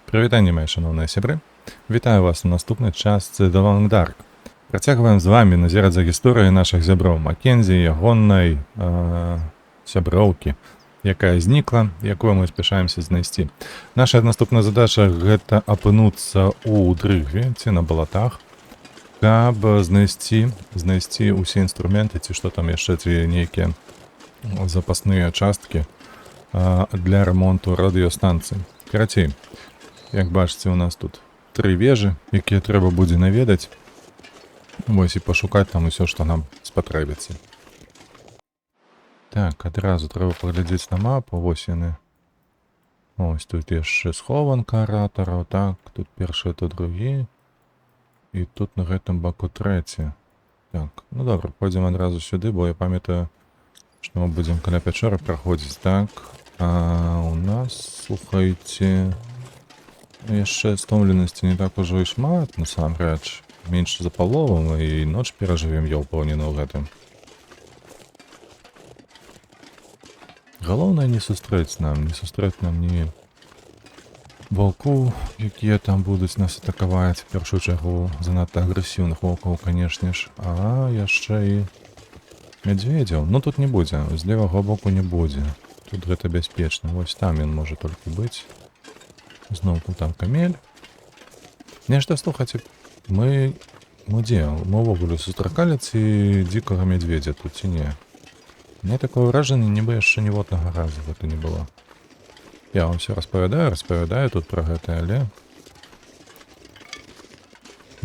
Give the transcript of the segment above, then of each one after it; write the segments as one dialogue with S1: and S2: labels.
S1: Прывітанне, мае шаноўныя сябры. Вітаю вас у наступнай частцы The Long Dark. Працягваем з вамі назіраць за гісторыяй нашых зяброў Маккензі, ягонай сяброўкі, якая знікла, якую мы спяшаемся знайсці. Наша наступная задача гэта апынуцца ў дрыгве ці на балатах, каб знайсці ўсе інструменты, ці што там яшчэ, ці нейкія запасныя часткі для рамонту радыёстанцыі. Карацей, як бачыце, у нас тут 3 вежы, якія трэба будзе наведаць. Вось і пашукаць там усё, што нам спатрэбіцца. Так, адразу трэба паглядзець на мапу. Вось яны. Ось тут яшчэ схованка аратараў. Так, тут першы, тут другі. І тут на гэтым баку трэці. Так, ну добра, пойдзем адразу сюды, бо я памятаю, што мы будзем каля пячоры праходзіць. Так, а у нас, слухайце, яшчэ стомленасці не так ужо і шмат, насамрэч. Менш за палову, мы і ноч перажывем, я ўпэўнены ў гэтым. Галоўнае не сустрэць нам ні ваўку, якія там будуць нас атакаваць, в першую чаргу занадта агрэсіўных ваўкоў, канешне ж, а яшчэ і мядзведзяў. Ну тут не будзе, з левага боку не будзе. Тут гэта бяспечна. Вось там ён можа толькі быць. Зноўку там камель. Нешта, слухайце, мы дзе? Мы ўвогуле сустракалі ці дзікага мядзведзя тут ці не? Мне такое ўражанне, нібы яшчэ ніводнага разу гэта не было. Я вам все распавядаю тут пра гэта, але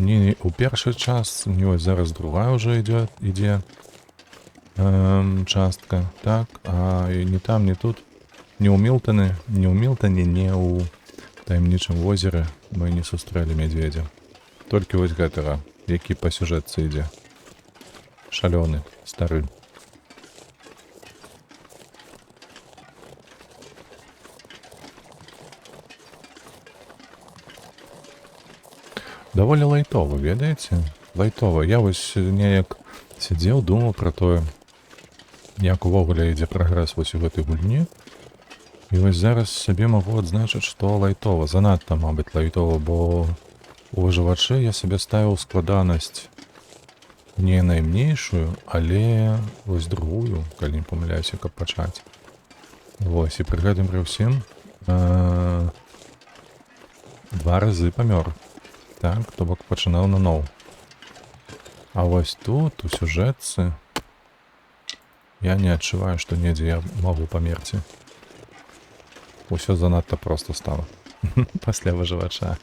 S1: не ў першы час, не вось зараз другая ўжо ідзе частка, так, а не там, не тут, не ў Мілтане, не ў таямнічым возеры мы не сустрэлі мядзведзя. Толькі вось гэтага, які па сюжэтцы ідзе. Шалёны, стары. Даволі лайтова, ведаеце? Лайтова. Я вось неяк сядзеў, думаў пра тое, як увогуле ідзе прагрэс вось у гэтай гульні. І вось зараз сабе магу адзначыць, што лайтова. Занадта, мабыць, лайтова, бо у выжывачы я сабе ставіў складанасць не найменшую, але вось другую, калі не памыляюся, каб пачаць. Вось, і пры гэтым пры ўсім 2 разы памёр. Так, то бок пачынаў наноў. А вось тут, у сюжэтцы, я не адчуваю, што недзе я магу памерці. Усё занадта проста стала. Пасля выжывача.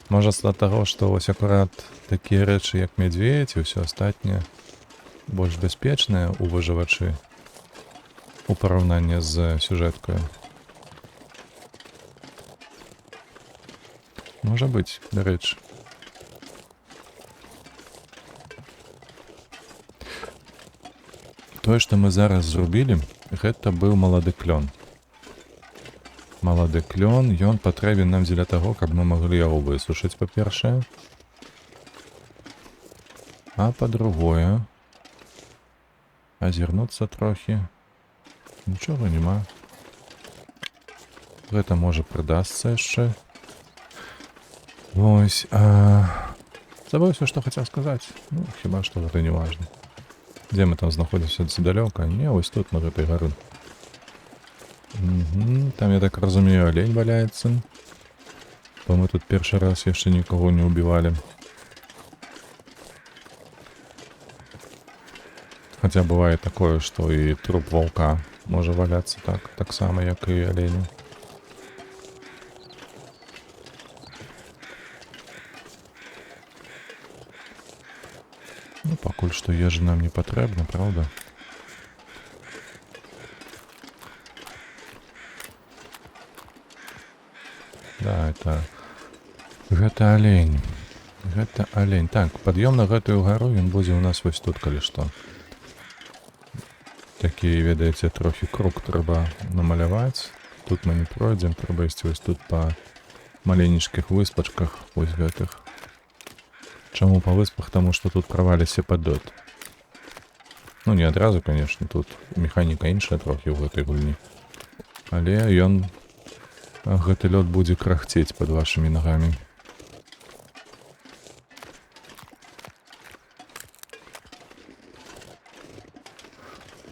S1: Можа з-за таго, што вось акурат такія рэчы, як мядзведзь і ўсё астатняе больш бяспечнае ў выжывачы у параўнанні з сюжэткаю. Можа быць, дарэчы. Тое, што мы зараз зрубілі, гэта быў малады клён. Малады клён, ён патрэбен нам дзеля таго, каб мы маглі яго высушыць, па-першае. А па-другое, азірнуцца трохі. Нічога няма. Гэта можа прыдасца яшчэ. Вось, забыўся, што хацеў сказаць. Ну, хіба што гэта не важна. Дзе мы там знаходзімся далёка? Не, вось тут, на гэтай гары. Там, я так разумею, алень валяецца. Бо мы тут першы раз яшчэ нікого не ўбівалі. Хаця бывае такое, што і труп ваўка можа валяцца так сама, як і аленю. Ну, пакуль што ежа нам не патрэбна, праўда? Да, гэта алень. Гэта алень. Так, пад'ём на гэтую гару, ён будзе ў нас вось тут, калі што. Такі, ведаеце, трохі круг трэба намаляваць. Тут мы не пройдзем, трэба ісці вось тут па маленечкіх выспачках, вось гэтых. Чаму па выспах? Таму што тут праваліся пад лёд. Ну, не адразу, конечно, тут механіка іншая трохі ў гэтай гульні. Але ён гэты лёд будзе крахцець пад вашымі нагамі.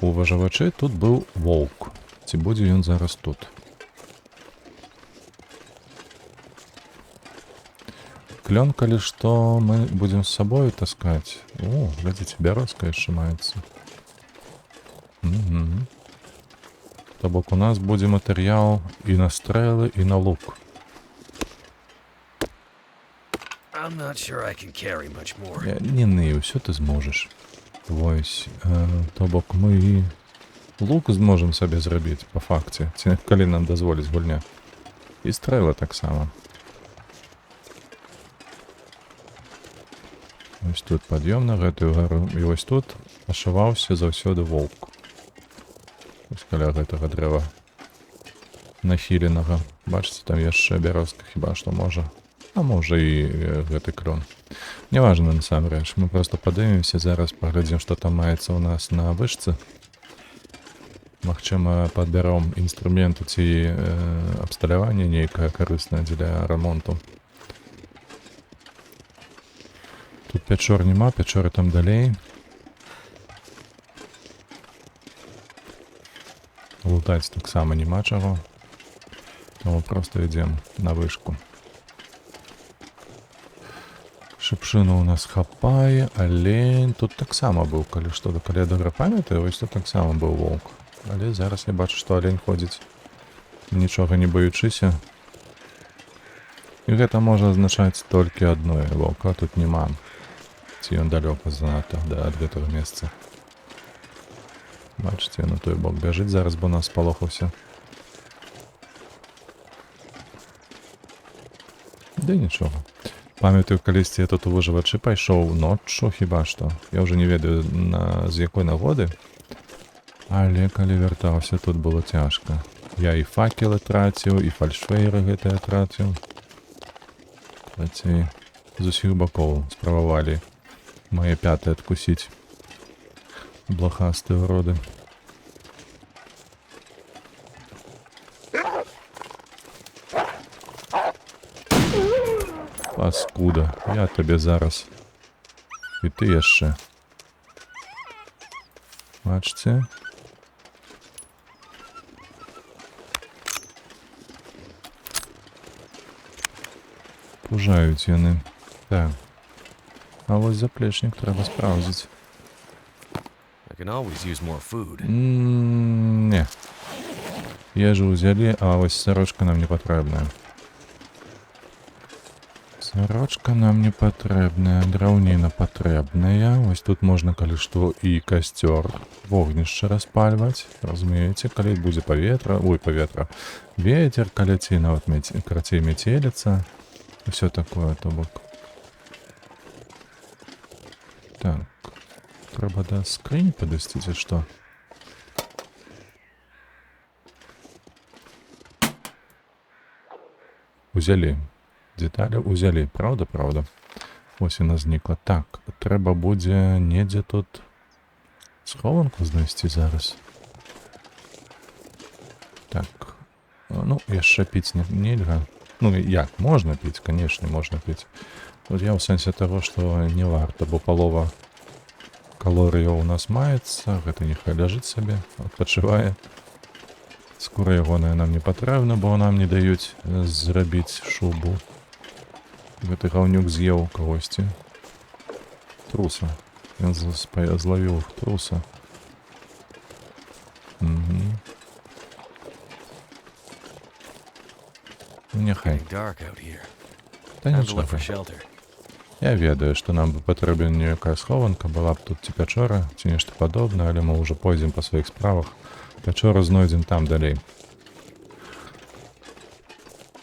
S1: У важавачэй тут быў воўк. Ці будзе ён зараз тут? Клён, калі што, мы будзем з сабою таскаць. О, глядзіце, бярозка яшчэ маецца. То бок у нас будзе матэрыял і на стрэлы, і на лук. Не ны, ўсё ты зможаш. Вось, то бок мы і лук зможам сабе зрабіць, па факце, ці калі нам дазволіць гульня. І стрэлы таксама. Вось тут пад'ём на гэтую гару, і вось тут ашаваўся заўсёды воўк. Вось каля гэтага дрэва нахіленага. Бачыце, там яшчэ бярозка хіба што можа. А можа і гэты крон. Неважна насамрэч, мы проста падымемся зараз, паглядзім, што там маецца ў нас на вышцы. Магчыма, падбяром інструменты ці абсталяванне нейкае карыснае для рамонту. Тут пячор няма, пячоры там далей. Лутаць таксама няма чаго. Тому проста ідзем на вышку. Шыпшыну ў нас хапае, алень. Тут таксама быў, калі што, калі я добра памятаю, вось тут таксама быў воўк. Але зараз я бачу, што алень ходзіць, нічога не баючыся. І гэта можа азначаць толькі адно, воўка тут няма. Ці ён далёка занадта ад гэтага месца. Бачыце, на той бок бяжыць зараз, бо нас спалохаўся. Ды нічога. Памятаю, калісьці я тут у выжывачы пайшоў ноччу хіба што. Я ўжо не ведаю, з якой нагоды. Але калі вяртаўся, тут было цяжка. Я і факелы траціў, і фальшфейры гэтыя траціў. Кстати, з усіх бакоў спрабавалі мае пяты адкусіць. Блахастыя ўроды. Паскуда, я табе зараз. І ты яшчэ. Бачце? Пужаюць яны. Так. А вось заплечнік трэба спраўдзіць. Не. Ежу ўзялі, а вось сарочка нам не патрэбная. Сарочка нам не патрэбная, драўніна патрэбная. Вось тут можна, калі што, і касцёр, вогнішча распальваць. Разумееце, калі будзе паветра, ветер, калі ці нават карацей мяцеліца. Усё такое, то бок. Так. Трэба да скрыні падысці, ці што? Узялі. Деталі ўзялі, праўда? Ось яна знікла. Так, трэба будзе недзе тут схованку знайсці зараз. Так, ну, яшчэ піць нельга. Ну, як, можна піць, канешне, можна піць. Тут я ў сэнсе таго, што не варта, бо палова калорыяў у нас маецца, гэта няхай ляжыць сабе, адпачывае. Скура ягоная нам не патрэбна, бо нам не даюць зрабіць шубу. Гэты гаўнюк з'еў кагосьці. Труса. Ён злавіў труса. Няхай. Та нічога. Я ведаю, што нам бы патрэбна нейкая схованка, была б тут ці пячора, ці нешта падобнае, але мы ўжо пойдзем па сваіх справах. Пячору знойдзем там далей.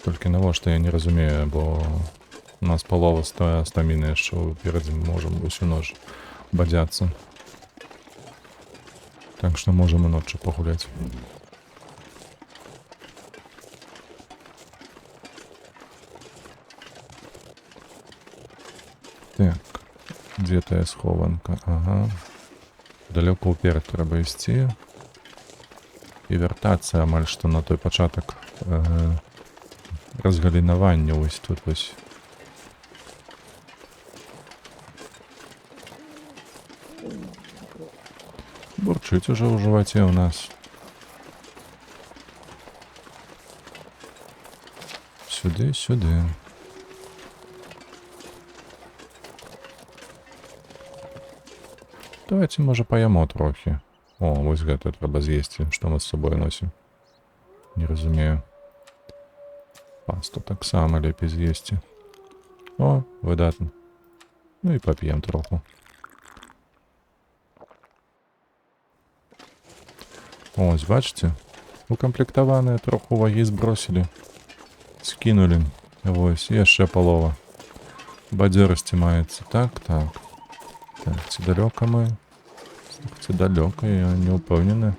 S1: Толькі навошта я не разумею, бо у нас палова стаміны яшчэ ўперадзе, мы можам усю ноч бадзяцца. Так што можам і ноччу пагуляць. Так, дзе тая схованка? Ага. Далёка ўперад трэба ісці. І вяртацца амаль што на той пачатак Розгалінування ось тут ось. Бурчить уже у животі у нас. Сюди, сюди. Давайте, може, поїмо трохи. О, ось гэта треба з'їсти. Що ми з собою носимо? Не розумію. Пасту так само лепей з'їсти. О, видатно. Ну і поп'ємо трохи. Ось, бачите? Укомплектованные трохи ваги збросили. Скинули. Ось, і ще полова. Бадьорості мається. Так, так. Так, це далеко ми. Це далеко, я не упевнений.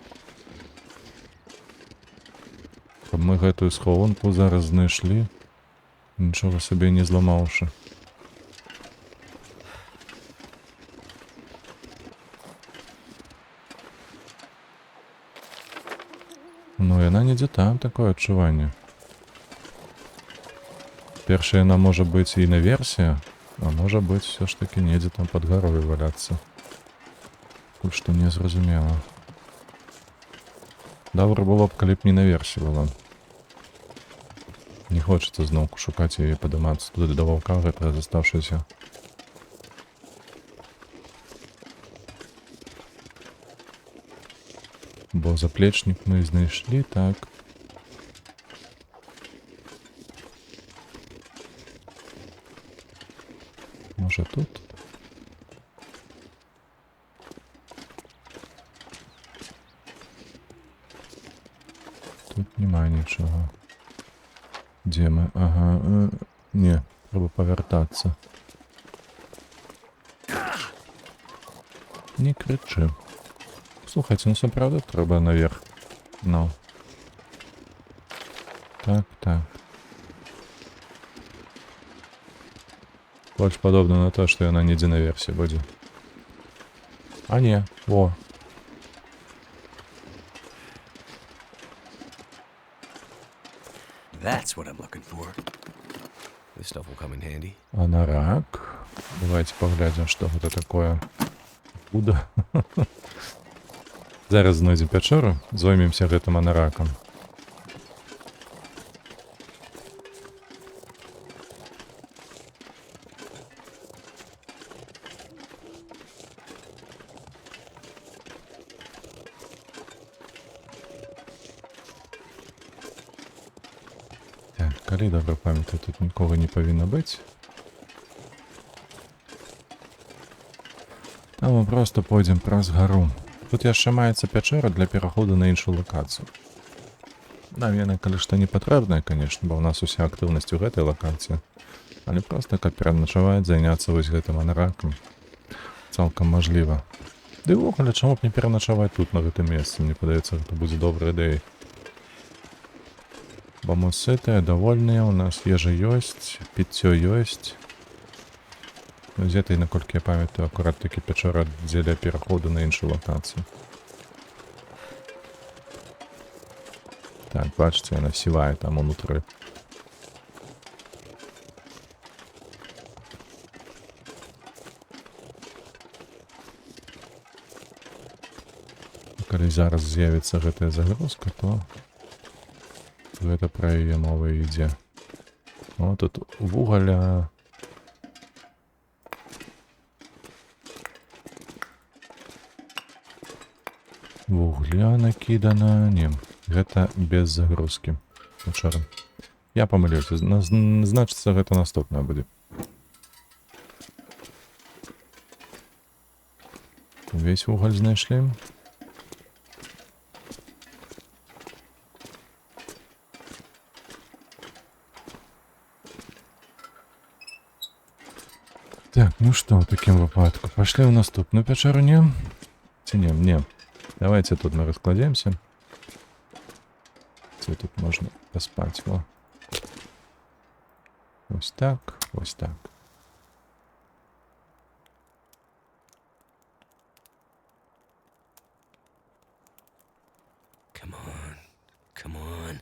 S1: Щоб ми гэтую схованку зараз знайшли, нічого собі не зламавши. Ну, яна недзе там, такое адчуванне. Першая яна можа быць і наверсе, а можа быць все ж таки недзе там пад гарой валяцца. Тут што не зразумела. Добра было б, калі б не наверсе было. Не хочется зноўку шукаць яе, падымацца туды да ваўка, гэта заставшаяся. Бо заплечнік мы знайшлі, так. Може тут? Тут немає нічого. Де ми? Ага. Не, треба повертатися. Не кричи. Слухайте, ну це правда треба наверх. Ну. Так, так. Больше подобно на то, что я на недзе наверсе буду. А не, во.
S2: That's what I'm looking for. This stuff will come in handy.
S1: Анорак. Давайте поглядим, что это такое. Откуда? Зараз знойдем пячору, займемся гэтым анораком. Так, калі добра памятаю, тут нікога не павінна быць. А мы просто пойдзем праз гару. Тут яшчэ маецца пячэра для пераходу на іншую лакацыю. Нам яна, калі што не патрэбная, конечно, бо ў нас уся актыўнасць у гэтай лакацыі. Але проста, каб пераначаваць, заняцца вось гэтым анаракам. Цалкам мажліва. Ды ўвогуле, чаму б не пераначаваць тут, на гэтым месцы? Мне падаецца, гэта будзе добрая ідэя. Бо мы сытыя, довольныя, у нас ежа ёсць, піццё ёсць. Ну, дзе-то, наколькі я памятаю, акурат такі пячора дзеля пераходу на іншую лакацыю. Так, бачыце, яна сівае там унутры. Калі зараз з'явіцца гэтая загрузка, то гэта пра яе мова ідзе. О, тут вугаля. Вугля накидана. Не, гэта без загрузки. Пячора. Я памыліўся. Значыцца, гэта наступная будзе. Увесь вугаль знайшлі. Так, ну что, в таким выпадку. Пошли в наступную пячору, не? Ці не, не. Давайте тут мы раскладемся. Це тут можно поспать. Во. Ось так, ось так.
S2: Come on. Come on.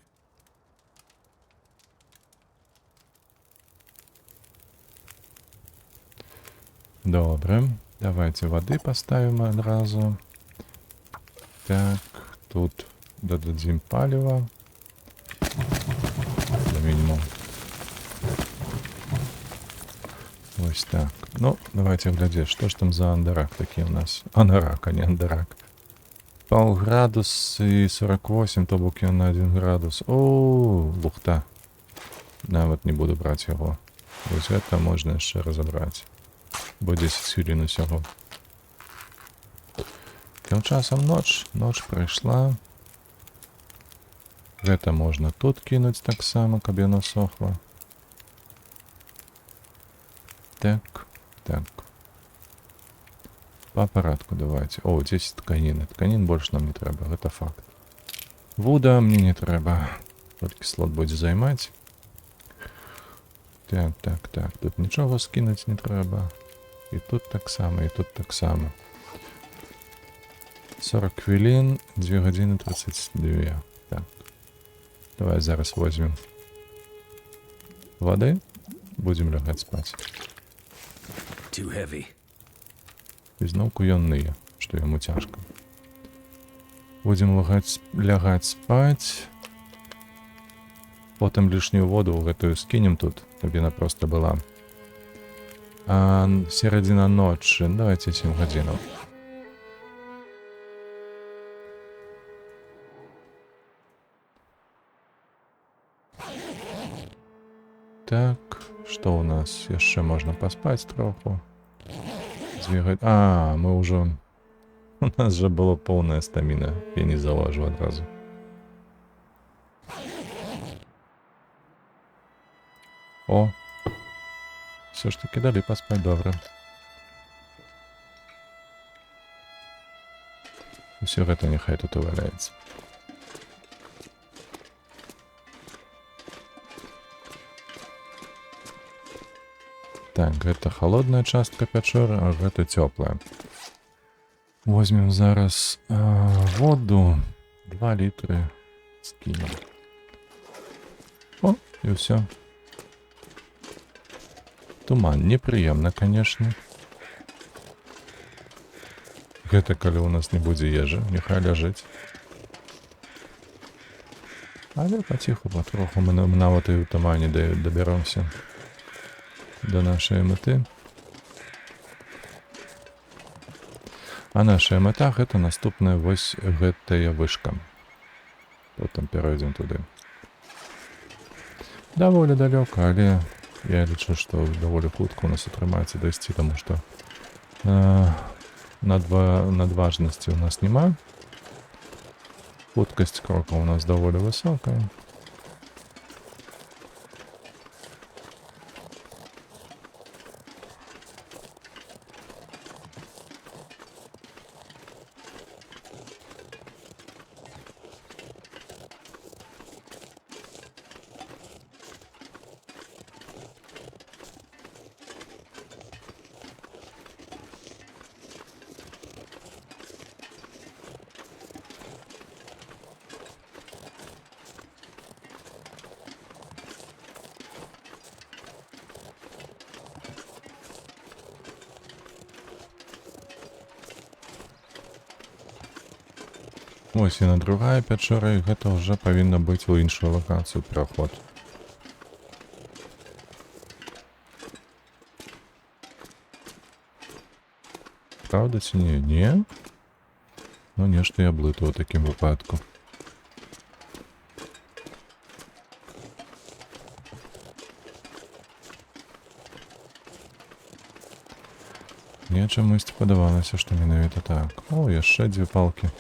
S1: Добре. Давайте воды поставим одразу. Так, тут додадим палево. Для минимум. Ось так. Ну, давайте глядеть, что ж там за андарак такие у нас. Анарак, а не андарак. Полградус и 48, то бок я на 1 градус. О, лухта. Нават не буду брать его. Ось это можно еще разобрать. Бо 10 хвилин усього. Тим часом ноч прийшла. Гэта можна тут кинуть так само, каб яно сохло. Так. По порядку давайте. О, 10 тканин. Тканин больше нам не треба, гэта факт. Вуда мне не треба. Толькі слот будзе займаць. Так. Тут нічого скинуть не треба. І тут так само, і тут так само. 40 хвилин, 2 години 32. Так. Давай зараз возьмем воды. Будем лягать спать.
S2: Too heavy.
S1: І зноў куённыя, што яму цяжка. Будем лягаць спаць. Потым лишнюю воду ў гэтую скинем тут, каб яна просто была. А середина ночи. Давайте 7 годинов. Так, что у нас? Еще можно поспать троху. А, мы уже... У нас же была полная стамина. Я не заложу одразу. О! Все ж таки дали поспать, добре. Все это нехай тут и валяется. Так, гэта холодная частка пячоры, а гэта цёплая. Возьмем зараз воду. 2 литры скинем. О, и все. Туман. Неприемно, конечно. Гэта калі у нас не будзе ежы, нехай ляжыць. Але потиху, потроху мы нават і ў тумане доберемся до нашей меты. А наша мета гэта наступная вось гэтая вышка. Потом перейдем туды. Даволі далёка, але я лічу, што даволі хутка у нас атрымаецца дайсці, таму што надважнасці у нас няма. Хуткасць крока у нас даволі высокая. Ось яна другая пячора, і гэта ўжо павінна быць у іншую лакацыю пераход. Правда ці не? Не? Ну нешта я блытаю у такім выпадку. Мне чамусьці падавалася, што менавіта так. О, яшчэ 2 палкі.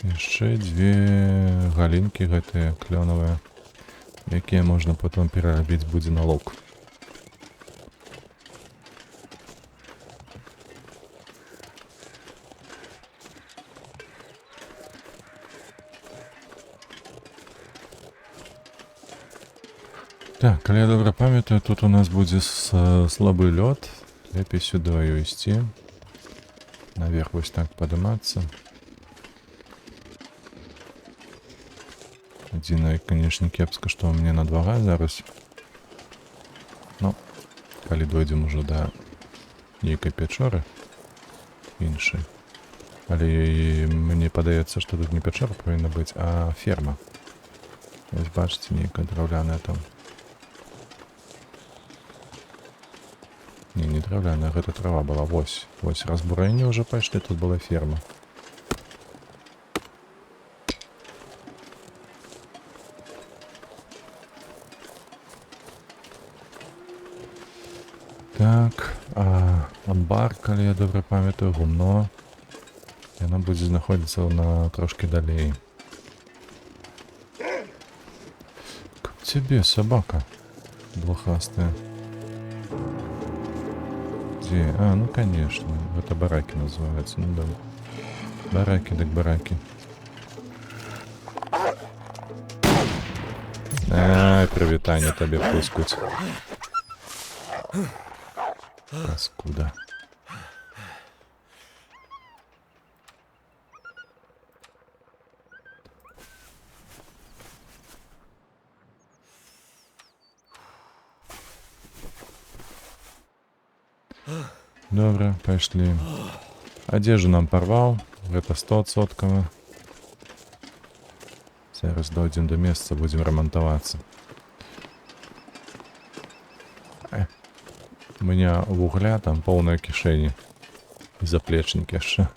S1: Яшчэ 2 галінкі гэтыя клёнавыя, якія можна потом перарабіць будзе на лук. Так, калі я добра памятаю, тут у нас будзе слабы лёд. Лепей сюда ісці. Наверх вось так падымацца. Адзінае, канешне, кепска, што ў мяне на 2 газа зараз. Ну, калі дойдзем ужо да нейкай пячоры іншай. Але мне падаецца, што тут не пячора павінна быць, а ферма. Вось бачыце, нейкая драўляная там. Не драўляная, гэта трава была. Вось разбурэнне ўжо пайшлі, тут была ферма. Так, амбар, калі я добра памятаю, гумно. Яна будзе знаходзіцца на трошки далей. Как тебе, собака? Блохастая. Где? Ну конечно. Это бараки называются. Ну да. Бараки так бараки. Привітання тебе пускуть. Паскуда. Добре, пайшлі. Адзежу нам парваў, гэта 100%. Зараз дойдзем до месца, будзем рамантавацца. У меня вугля там поўная кішэні. І заплечнік яшчэ.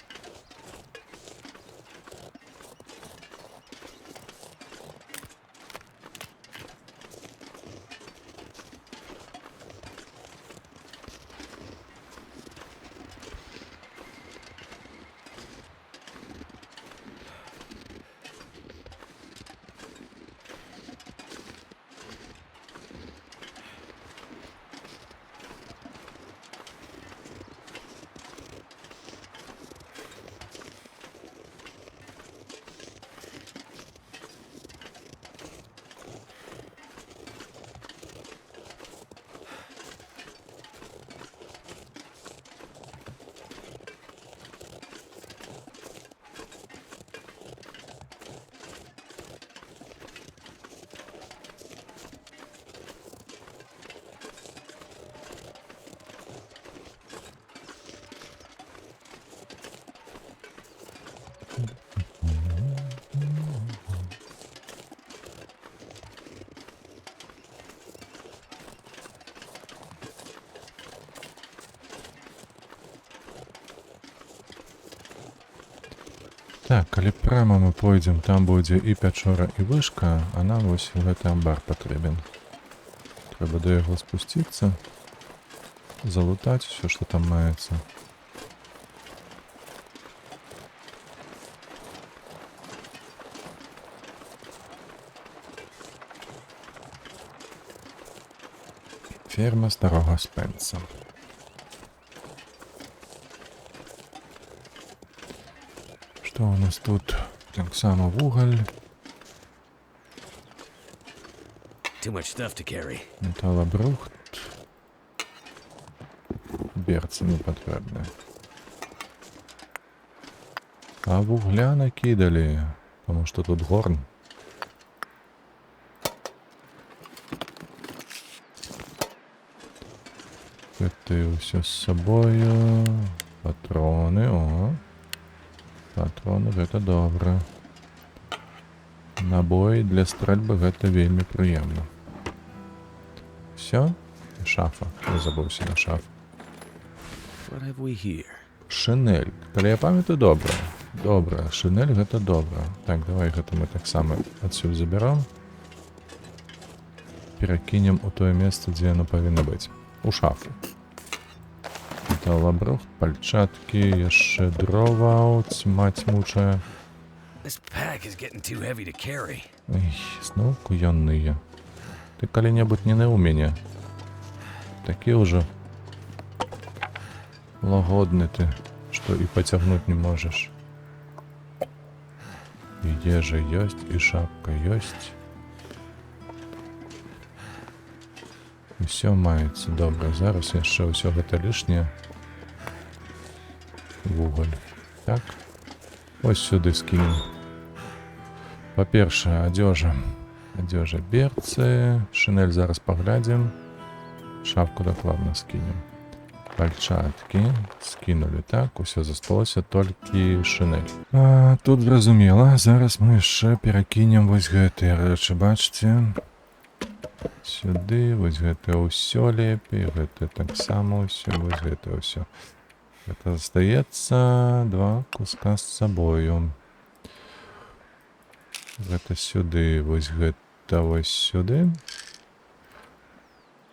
S1: Так, калі прямо мы пойдзем, там будзе і пячора, і вышка, а нам вось гэты амбар патрэбен. Трэба да яго спусціцца, залутаць усё, што там маецца. Ферма старога Спенса. Что у нас тут? Так само вуголь.
S2: Too much stuff to carry.
S1: Металобрухт. Берцы не потрібні. А вугля накидали, тому що тут горн. Это все с собою. Патроны, о. Патроны, гэта добра. Набой для стрельбы гэта вельмі прыемна. Все? Шафа. Я забыўся на шафу.
S2: What have we here?
S1: Шинель. Калі я памятаю, добра. Добра. Шинель гэта добра. Так, давай гэта мы таксама адсюль заберам. Перакінем у тое месца, дзе яно павінна быць. У шафу. Металобрухт, пальчаткі, яшчэ дрова, цьма цьмучая.
S2: This pack is getting too heavy to carry.
S1: Ой, зноў куённыя. Ты калі-небудзь не наў мяне. Такі ўжо лагодны ты, што і пацягнуць не можаш. І ежа ёсць, і шапка ёсць. Усё маецца добра. Зараз яшчэ ўсё гэта лішняе. Вуголь. Так. Ось сюды скінем. Па-першае, адзежа. Адзежа, берцы, шинель зараз паглядзім. Шапку дакладна скінем. Пальчаткі скінулі, так, усё засталося толькі шинель. Тут зразумела, зараз мы яшчэ перакінем вось гэтыя рэчы, бачце. Сюды, вось гэта ўсё лепей, гэта таксама ўсё, вось гэта ўсё. Гэта застаецца 2 куска з сабою. Гэта сюды, вось гэта вось сюды.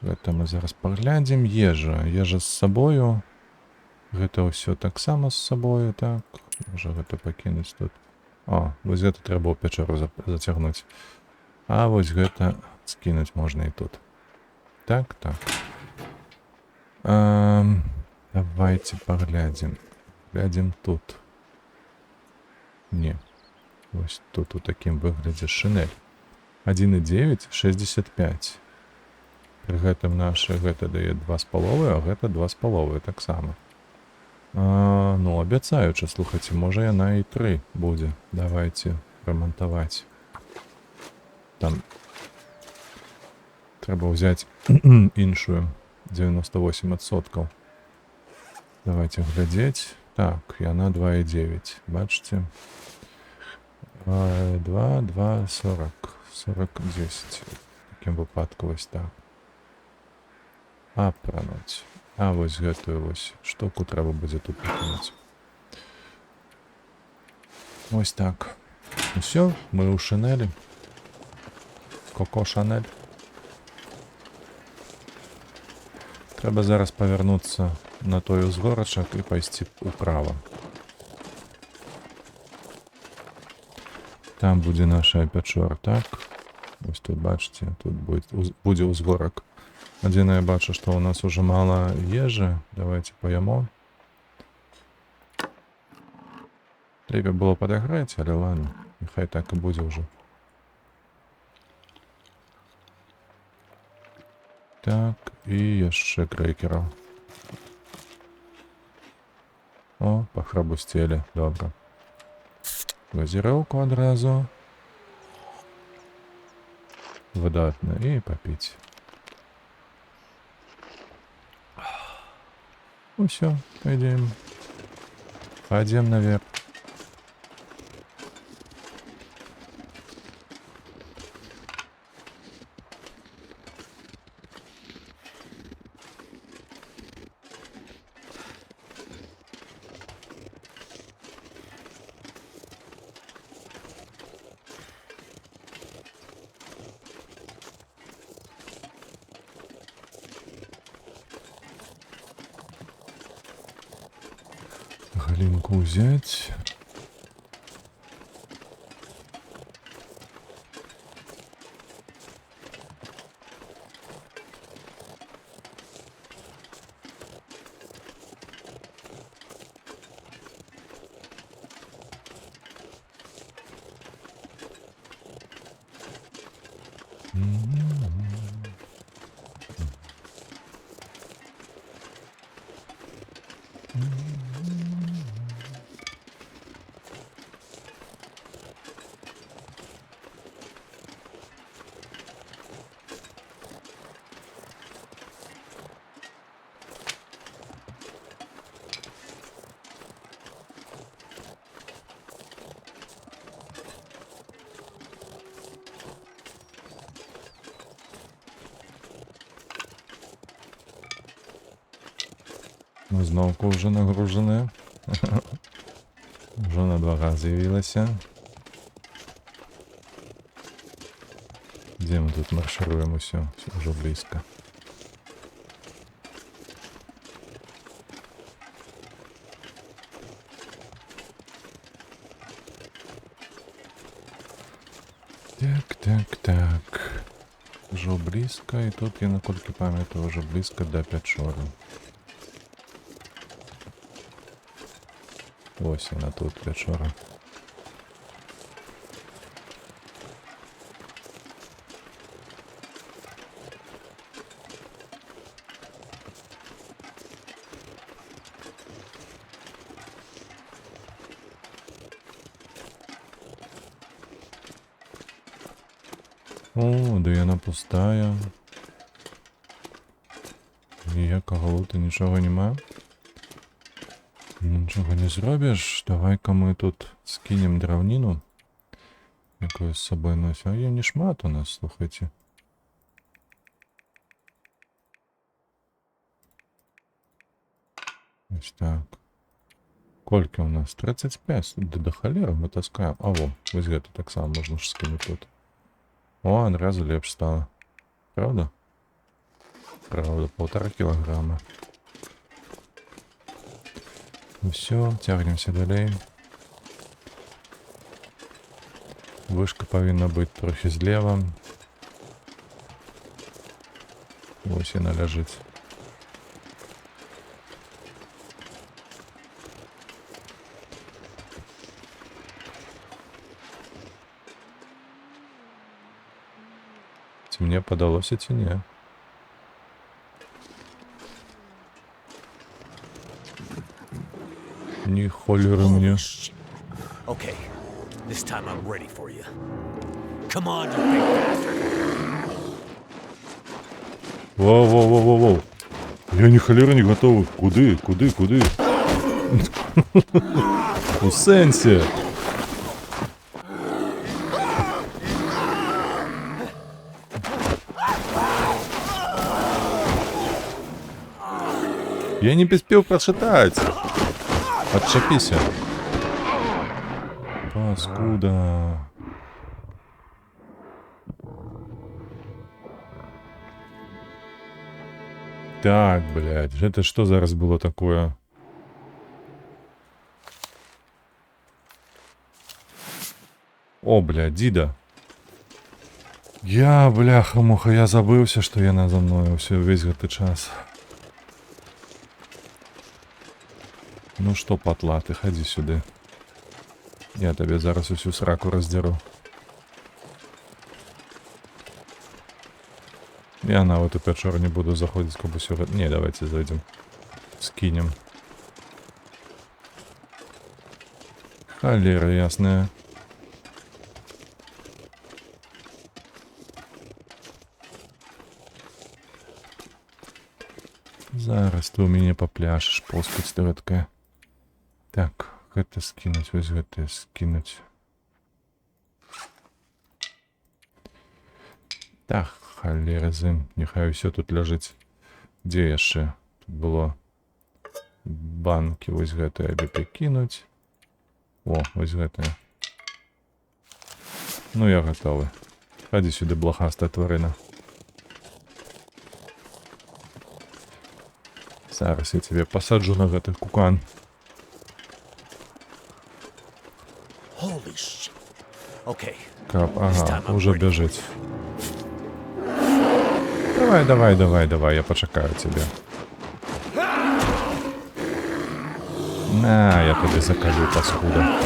S1: Гэта мы зараз паглядзім. Ежа з сабою. Гэта ўсё таксама з сабою, так. Можа гэта пакінуць тут. О, вось гэта трэба ў пячору зацягнуць. А вось гэта скінуць можна і тут. Так, так. Давайте паглядзім. Глядзім тут. Не. Вось тут у такім выглядзе шинель. 1,9, 65. Пры гэтым наша гэта дае 2,5, а гэта 2,5 таксама. Ну, абяцаюча, слухайце, можа яна і 3 будзе. Давайте рамантаваць. Там трэба ўзяць іншую, 98%. Давайте глядзець. Так, яна 2,9. Бачыце? 2, 2, 40. 40, 10. В такім выпадку вось так. Апрануць. А вось гэтую вось штуку трэба будзе тут пакінуць. Вось так. Усё, мы ў шинелі. Коко Шанель. Трэба зараз павярнуцца на той узгорачак і пайсці ўправа. Там будзе наша пячора, так? Вось тут, бачыце, тут будзе ўзгорак. Адзінае, бачу, што ў нас ужо мала ежы. Давайте паяму. Лепей было падаграць, але ладно. Няхай так і будзе ўжо. Так, і яшчэ крэйкераў. О, пахрабусцелі, добра. Газіроўку адразу. Выдатна. І папіць. Усё, пойдем. Пойдем наверх. Галинку взять. Ну, знову вже нагружене. Вже на 2 рази з'явилося. Де ми тут маршируємо? Все вже близько. Так. Вже близько, і тут я, наскільки пам'ятаю, вже близько до печори. Ось вона тут, печора. О, да яна пустая. Ніякого луту, нічого нема. Нічого не зробиш. Давай-ка ми тут скинем древнину. Якою з собою носимо. А її не шмат у нас, слухайте. Ось так. Кольки у нас? 35. Да до холера ми таскаємо. А во, ось гэта так само можна ж скинути тут. О, одразу лепш стало. Правда? Правда, 1,5 килограмма. Все, тягнемся далей. Вышка повинна бути трохи зліва. Ось вона лежить. Ці мені подалося, ці ні. Ні холери мені.
S2: Okay, this time I'm ready for you. Come on, you big bastard.
S1: Воу. Я ні холери не готовий. Куди? У сенсі. Я не успел прочитать. Отчепися. Паскуда. Так, блядь, это что зараз было такое? О, блядь, Дида. Я, бляха-муха, я забылся, что я за мною все весь этот час. Ну что, патла, ты ходи сюда. Я тебе зараз усю сраку раздеру. Я на эту печеру не буду заходить, как бы сюда. Не, давайте зайдем. Скинем. Холера ясная. Зараз ты у меня попляшешь, плоскость такая. Так, это скинуть, вот это скинуть. Так, холера зим, нехай все тут лежить. Где яшчэ? Тут было банки, вот это я перекинуть. О, вот это. Ну я готовый. Ходи сюда, блохастая тварина. Зараз я тебе посаджу на этот кукан.
S2: Holy shit. Okay.
S1: Кап, ага, уже бежить. Давай, я почекаю тебе. На, я тебе закалю, паскуда.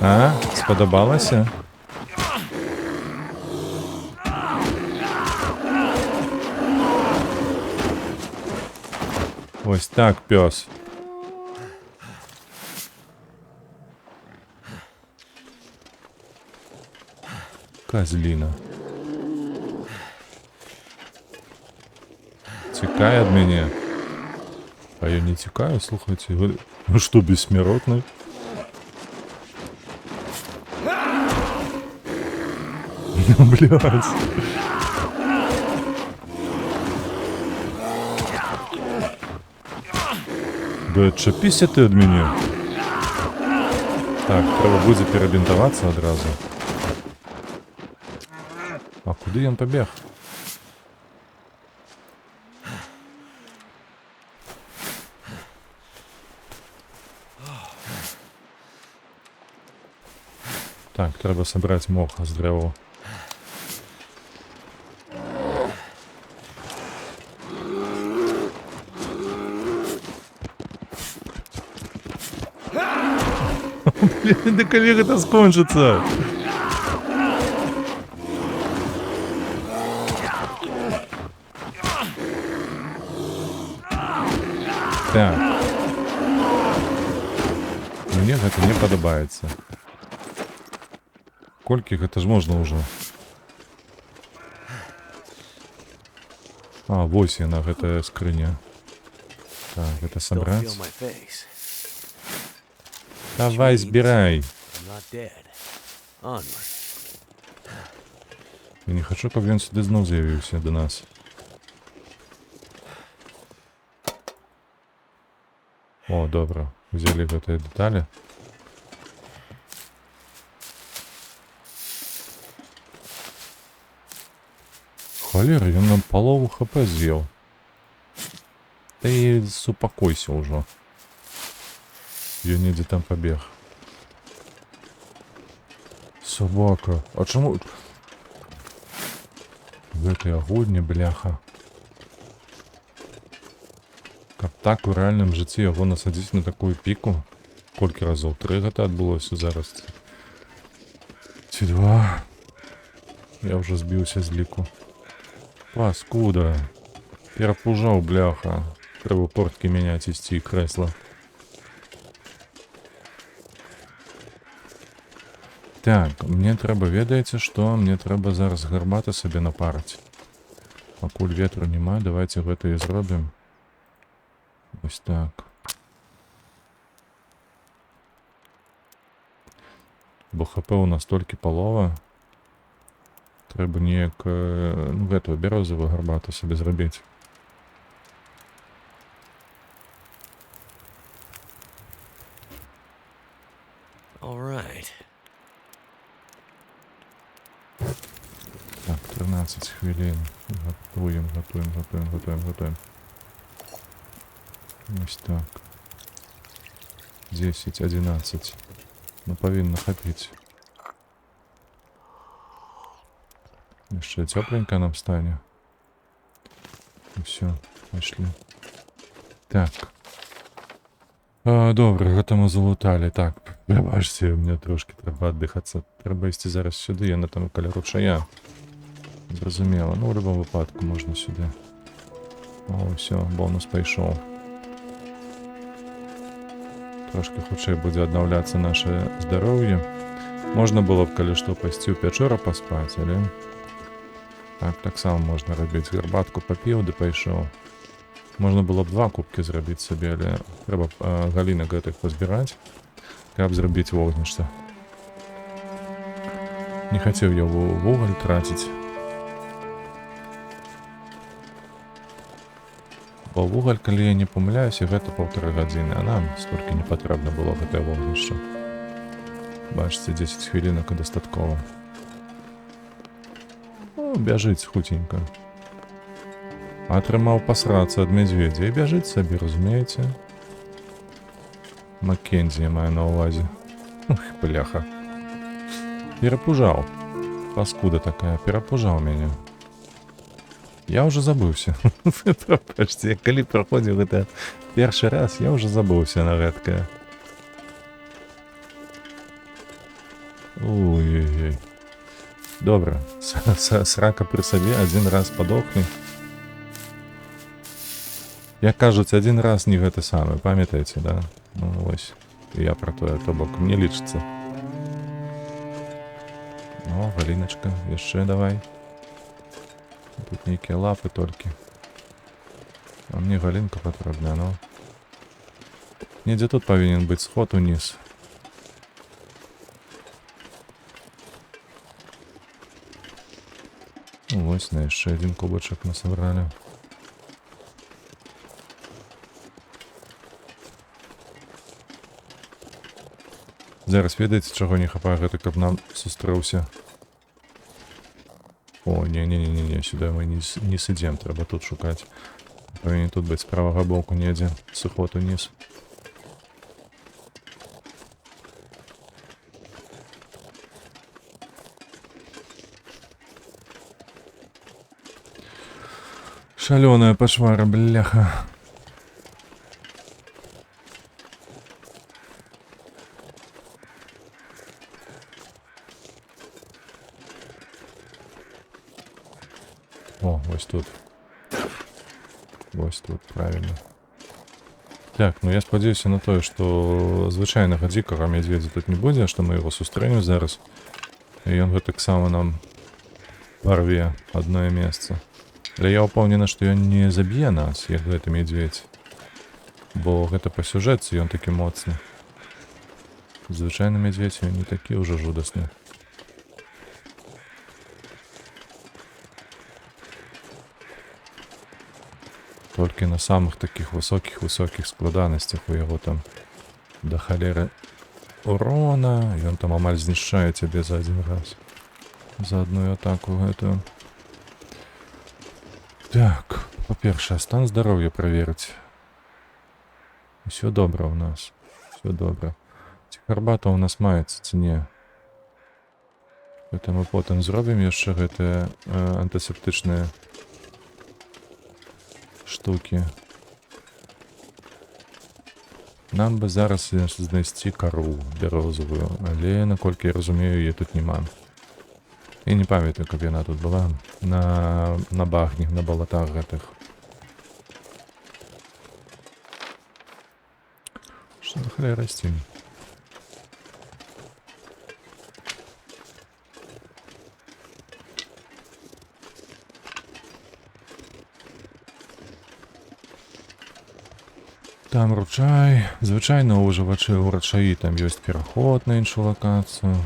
S1: А, сподобалося? Ось так, пес. Козлина. Тікай от меня. А я не тікаю, слухайте. Ну что, бессмертный? Ну, блядь. Да отчепися ты от меня. Так, треба буде перебінтуватися одразу. А куди він побіг? Так, треба собрать моха з дерева. Блин, да коллега это скончится. Так. Мне это не подобается. Колькі гэта ж можна ўжо. А, вось яна, гэтая скрыня. Так, гэта
S2: Still
S1: сабраць.
S2: feel my face.
S1: Давай, збірай.
S2: I'm not dead. Onward.
S1: Я не хачу, каб ён сюды зноў з'явіўся да нас. О, добра. Узялі гэтыя дэталі. Холера, ён нам палову хп з'еў. Ты супакойся ўжо. Ён недзе там пабег. Собака. А чаму... Гэтай агонні, бляха. Каб так у рэальным жыцці яго насадзіць на такую піку. Колькі разоў? 3 гэта адбылося зараз. Ці 2. Я ўжо збіўся з ліку. Паскуда. Перапужаў, бляха. Трэба порткі мяняць, ісці крэсла. Так, мне трэба, ведаеце што? Мне трэба зараз гарбаты сабе напарыць. Пакуль ветру няма, давайте гэта і зробім. Вось так. Бо хп у нас толькі палова. Трэба неяк, ну, гэтую бярозавую гарбату сабе зрабіць.
S2: All right.
S1: Так, 13 хвілін. Гатуем. Ось так. 10, 11. Ну, павінна хапіць. Яшчэ цёпленька нам стане. Усё, пайшлі. Так. Добра, гэта мы залуталі. Так, прабачце, мне трошки трэба аддыхацца. Трэба ісці зараз сюды, яна там каля ручая. Зразумела. Ну, у любом выпадку можна сюды. О, ўсё, бонус пайшоў. Трошки хутчэй будзе аднаўляцца наше здароўе. Можна было б, калі што, пайсці ў пячору паспаць, але... Так, таксама можна рабіць. Гарбатку папіў, ды пайшоў. Можна было б 2 кубкі зрабіць сабе, але трэба галінак гэтых пазбіраць, каб зрабіць вогнішча. Не хацеў я вугаль траціць. Бо вугаль, калі я не памыляюся, гэта 1,5 гадзіны, а нам столькі не патрэбна было гэтае вогнішча. Бачыце, 10 хвілінак і дастаткова. Ну, бяжыць хутенька. Атрымаў пасрацца ад мядзведзя і бяжыць сабе, разумееце? Маккензі я маю на ўвазе. Ух, бляха. Перапужаў. Паскуда такая, перапужаў мяне. Я ўжо забыўся. Прапачце, калі праходзіў гэта першы раз, я ўжо забыўся на гэткае. Ой-ой-ой. Добра, срака пры сабе, адзін раз падохны. Як кажуць, адзін раз не гэты самы, памятаеце, да? Ну, вось, я пра тое, то бок, не лічыцца. О, галіначка, яшчэ давай. Тут нейкія лапы толькі. А мне галінка патрэбная, ну. Недзе тут павінен быць сход уніз. Ну, вось, на яшчэ адзін кубачак насабралі. Зараз ведаеце, чаго не хапае гэта, каб нам сустрэўся. О, не, сюда мы не сыдзем, трэба тут шукаць. Павінен тут быць з правага боку недзе, сыход уніз. Шалёная пашвара, бляха. О, вось тут. Вось тут, правильно. Так, ну я спадзяюся на тое, што звычайнага дзікага мядзведзя тут не будзе, што мы яго сустрэнем зараз. І ён гэтаксама нам парве адное месца. Але я ўпэўнены, што ён не заб'е нас, як гэты медведь. Бо гэта па сюжэце ён такі моцны. Звычайны медведь ён не такі ўжо жудасны. Толькі на самых такіх высокіх складанасцях у яго там да халеры урона, ён там амаль знішчае цябе за адзін раз. За адную атаку гэтую. Так, па-першае, стан здароўя праверыць. Усё добра ў нас. Усё добра. Ці гарбата ў нас маецца, ці не? Гэта мы потым зробім яшчэ гэтыя антысептычныя штукі. Нам бы зараз знайсці кару бярозавую, але, наколькі я разумею, яе тут няма. І не памятаю, каб яна тут была на багні, на балатах гэтых. Што за халера расцінь? Там ручай. Звычайна ў ручаі там ёсць пераход на іншую лакацыю.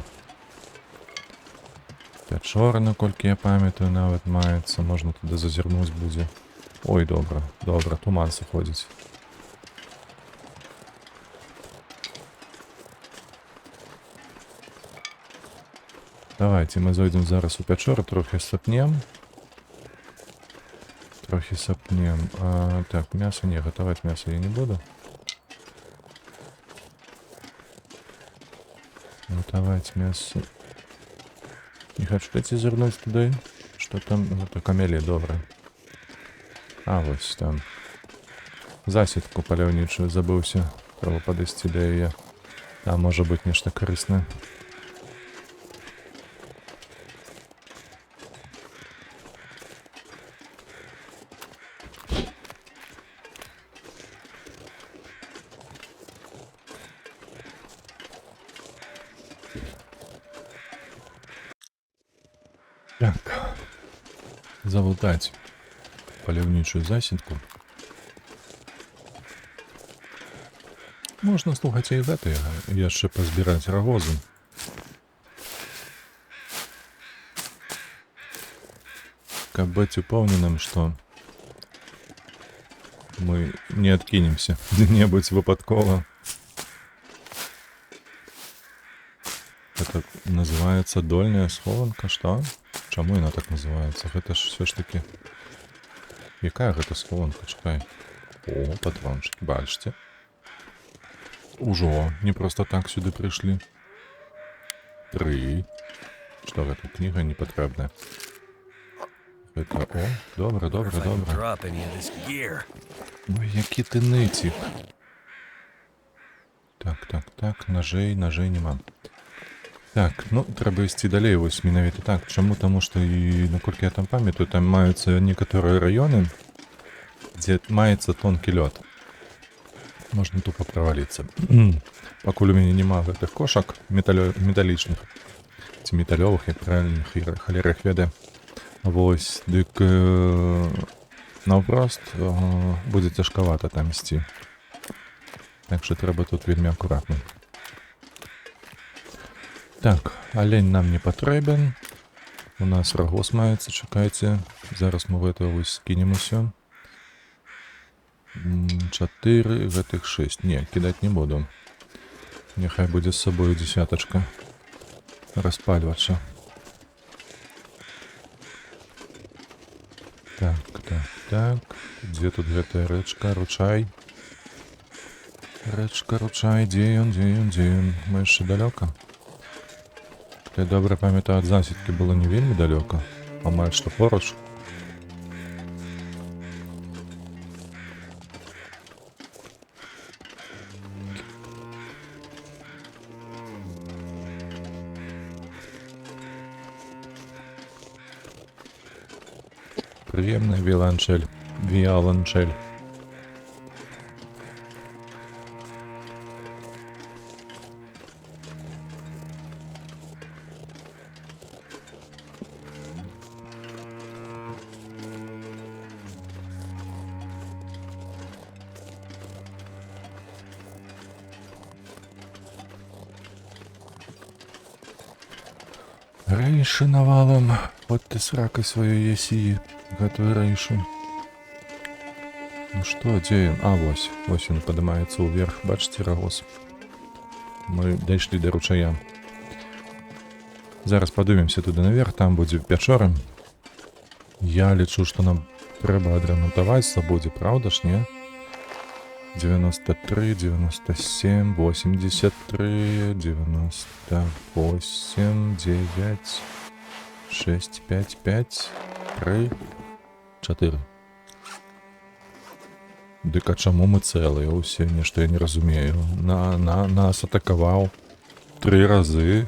S1: Пячора, наколькі я памятаю, нават маецца. Можна туды зазірнуць будзе. Ой, добра, добра, туман сыходзіць. Давайте мы зойдзем зараз у пячору, трохі сапнем. Так, мясо не, готовить мясо я не буду. Готовить мясо. Не хочу идти зернуть туда. Что там? Это камелия добрая. А, вот там. Засідку паляўнічую забыўся. Трэба падысці да яе. Там можа быць нешта карыснае. Так, залутаць паляўнічую засідку. Можна, слухаць, і гэтыя яшчэ пазбіраць рагозы. Каб быць упэўненым, што мы не адкінемся дзе-небудзь выпадкова. Это называется дольная схованка, што? Чаму яна так называецца? Гэта ж все ж таки... Якая гэта схованка? Чакай. О, патрончыкі, бачыце. Ужо не просто так сюды прыйшлі. 3. Што гэта? Кніга не патрэбная. Гэта... О, добра, добра, добра. Ой, які ты ныцік. Так, ножей няма. Так, ну, трэба ісці далей, вось менавіта так. Чаму? Таму што, і наколькі я там памятаю, там маюцца некаторыя раёны, дзе маецца тонкі лёд. Можна тупо праваліцца. Пакуль у мяне няма гэтых кошак металічных, ці металёвых, як правільна, халера іх ведае. Вось, дык наўпрост будзе цяжкавата там ісці. Так што трэба тут вельмі акуратна. Так, алень нам не патрэбен. У нас рагоз маецца, чакайце. Зараз мы гэта вось скінем усё. 4, гэтых 6. Не, кідаць не буду. Няхай будзе з сабою дзесятачка. Распальвача. Так. Дзе тут гэтая рэчка? Ручай. Ручай. Дзе ён? Мы яшчэ далёка. Я добра памятаю, ад засідкі было не вельмі далёка. Амаль што поруч. Прыемная віолончель. Рэйшы навалом. Вот ты сракай сваёй ясі. Гэтую рэйшу. Ну што, дзе ён? А, вось. Вось ён падымаецца ўверх. Бачыце рагоз? Мы дайшлі да ручая. Зараз падымемся туды наверх, там будзе пячора. Я лічу, што нам трэба адрамантаваць будзе, праўда ж, не? 93, 97, 83, 98, 9, 6, 5, 5, 3, 4. Дык а чаму мы цэлыя ўсе? Нешта я не разумею. Нас атакаваў 3 разы.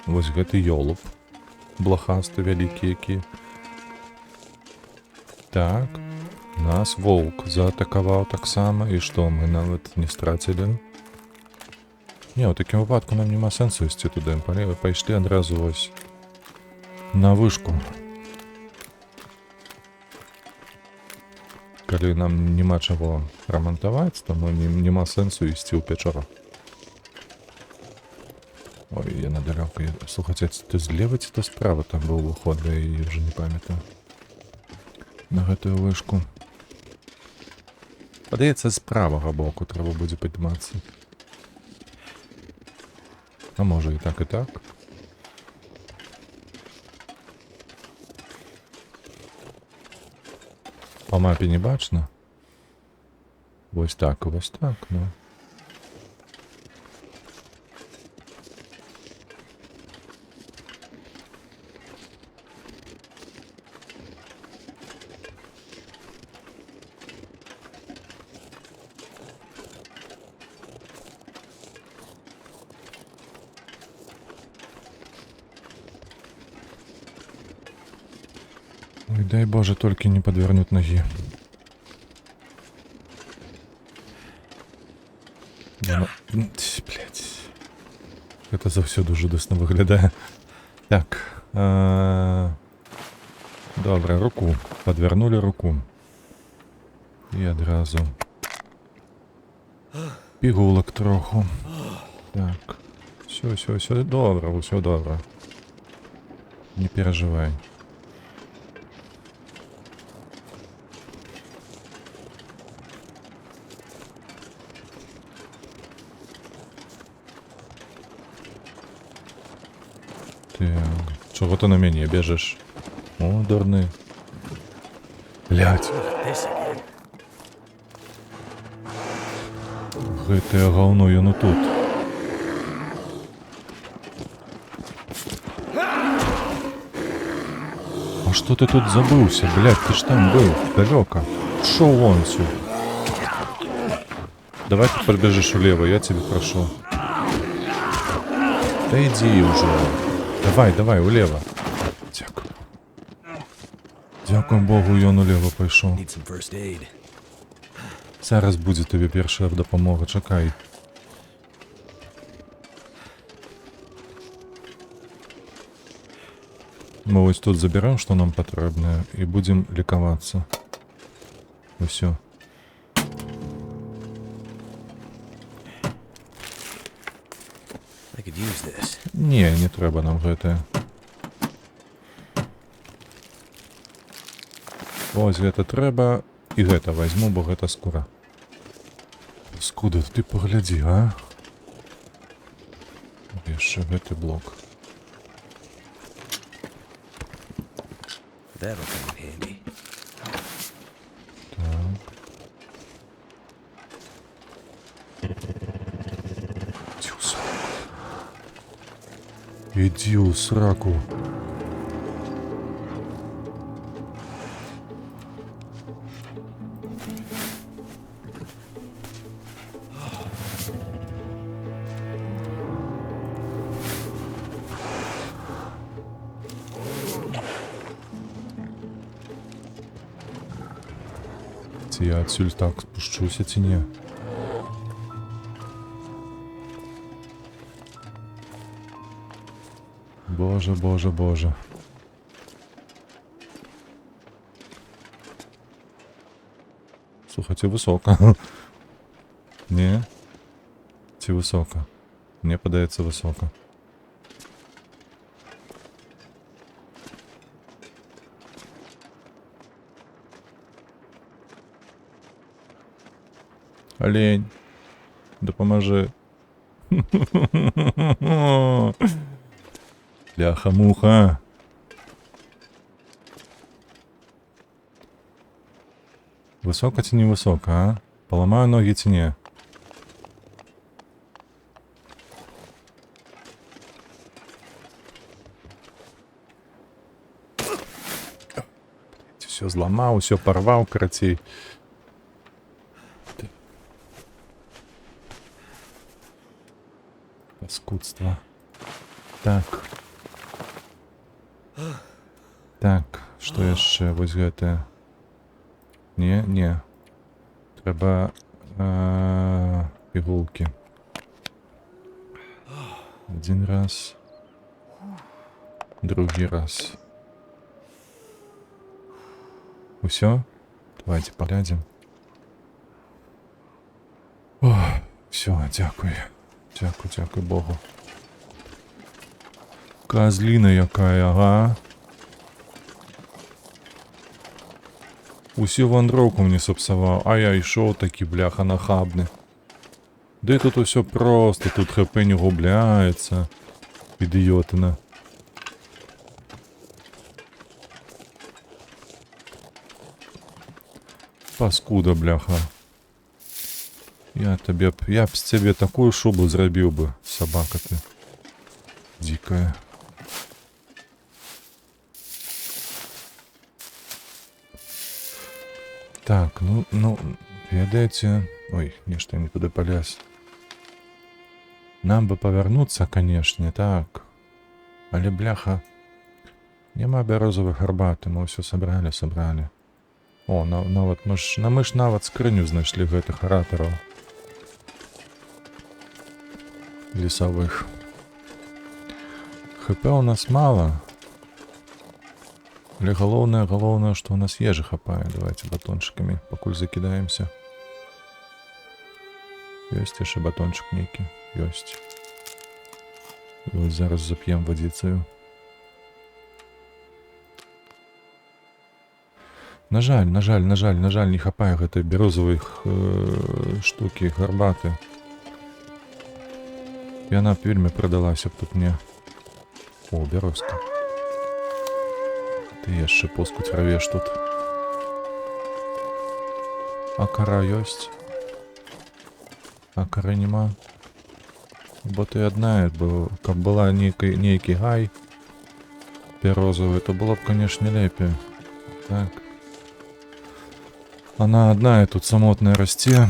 S1: Вось гэты ёлуб. Блахасты вялікі які. Так. Нас воўк заатакаваў таксама. І што, мы нават не страцілі? Не, ў такім выпадку нам няма сэнсу ісці туды. Пайшлі адразу вось на вышку. Калі нам няма чаго рамантаваць, то няма сэнсу ісці ў пячору. Ой, яна далёка. Слухайце, то злева ці то справа там быў выход, я ўжо не памятаю. На гэтую вышку. Падаецца, з правага боку трэба будзе падымацца. А можа і так, і так. Па мапе не бачна. Вось так, ну. Ой, дай Боже, толькі не падвернуць ногі. Блядь. Гэта заўсёды жудасна выглядае. Так. Добра, руку. Падвярнулі руку. І адразу. Пігулак троху. Так. Всё. Добра, усё добра. Не перажывай. Чого ти на мяне бежиш? О, дурний. Блядь. Гэтае гаўно, яно тут. А што ты тут забыўся, блядь? Ты ж там быў, далёка. Шоў вон сюда. Давай ты подбежишь влево, я тебя прошу. Да иди уже. Давай, улево. Дякую. Дякую Богу, ён улево пайшоў. Зараз будзе табе першая дапамога, чакай. Мы вось тут заберем, што нам патрэбна, і будзем лікавацца. Усё. Не, не трэба нам гэтае. Вось гэта трэба, і гэта возьму, бо гэта скура. Скуда, ты паглядзі, а? Яшчэ гэты блок.
S2: That'll come in handy.
S1: Иди у сраку. Ці я адсюль так спушчуся, ці не? Боже, боже, боже. Слухайте, высоко. Не? Ці высоко? Мне падаецца высоко. Олень. Допоможи. Бляха-муха. Высоко ці не высоко, а? Поламаю ноги ці не? Все зламаў, все порваў, карацей. Паскудства. Так. Так, што яшчэ? Вось гэтае. Не. Трэба пігулкі. Один раз. Другі раз. Усё? Давайте поглядзім. О, все, дзякуй. Дзякуй Богу. Казліна якая, ага. Усю вандроўку мне сапсаваў, а я ішоў такі, бляха, нахабны. Ды тут усё проста, тут хп не губляецца. Ідыётына. Паскуда, бляха. Я б з цябе такую шубу зрабіў бы, сабака ты. Дзікая. Так, ну, ведаеце... Ой, нешта не туды палез. Нам бы павярнуцца, канешне, так. Але, бляха, няма бярозавай гарбаты, мы ўсё сабралі. О, нават мы ж нават скрыню знайшлі гэтых аратараў. Лесавых. ХП у нас мало. Але галоўнае, што у нас ежы хапае. Давайте батончыкамі пакуль закідаемся. Ёсць яшчэ батончык нейкі? Ёсць. І вось зараз зап'ем вадзіцаю. На жаль, не хапае гэтай бярозавай штукі, гарбаты. Яна б вельмі прыдалася б тут мне. О, бярозка. Ты яшчэ поскудь равеш тут. А кара ёсць? А кары нема. Бо ты адна, каб была нейкі гай бярозавы, то было б, канешне, лепей. Так. Она одна и тут самотная расце.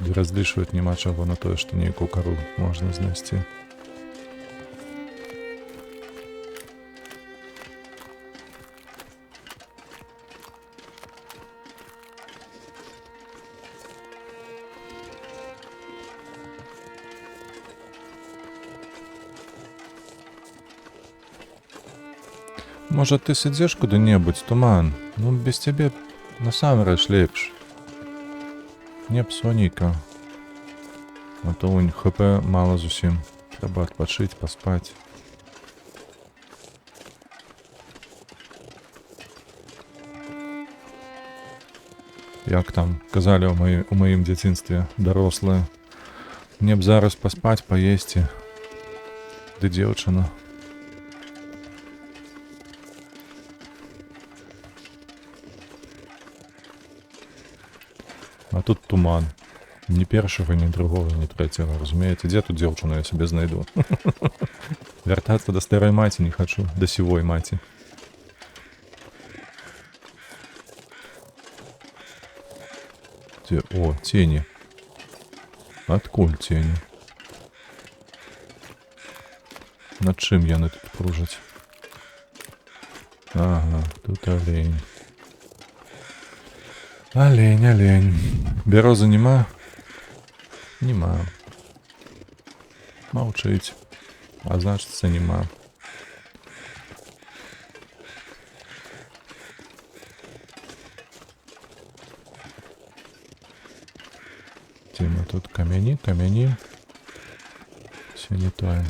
S1: І разлічваць няма чаго на тое, што нейкую кару можна знайсці. Можа, ты сядзеш куды-небудзь, Туман? Ну, без цябе насамрэч лепш. Не б сонейка. А то вунь ХП мала зусім. Трэба адпачыць, паспаць. Як там казалі у маім дзяцінстве дарослыя. Мне б зараз паспаць, паесці. Ды дзеўчына. А тут Туман. Ні першага, ні другога, ні трэцяга. Разумееце, дзе тут дзеўчыну я сабе знайду? Вяртацца да старой маці не хачу, да сівой маці. О, тені. Адкуль тені? Над чым яны тут кружаць? Ага, тут олень. Олень. Бярозы нема? Нема. Маўчыць. А значыцца нема. Тема тут камяні. Все не тое.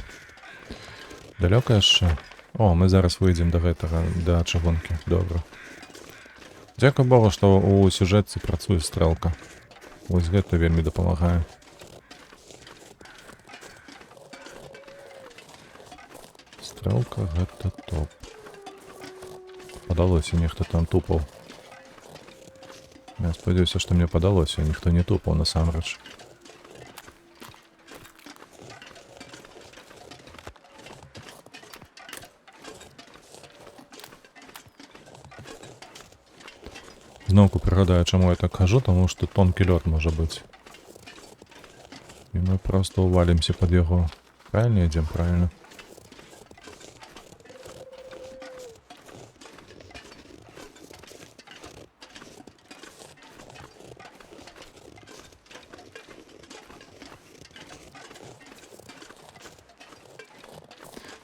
S1: Далёка яшчэ? О, мы зараз выйдзем да гэтага, да чыгункі. Добра. Дзякуй Богу, што ў сюжэтцы працуе стрэлка. Вось гэта вельмі дапамагае. Стрэлка гэта топ. Падалося, нехто там тупаў. Я спадзяюся, што мне падалося, ніхто не тупаў насамрэч. Зноўку прыгадаю, чаму я так кажу, таму што тонкі лёд можа быць. І мы проста ўвалімся пад яго. Правільна ідзем? Правільна.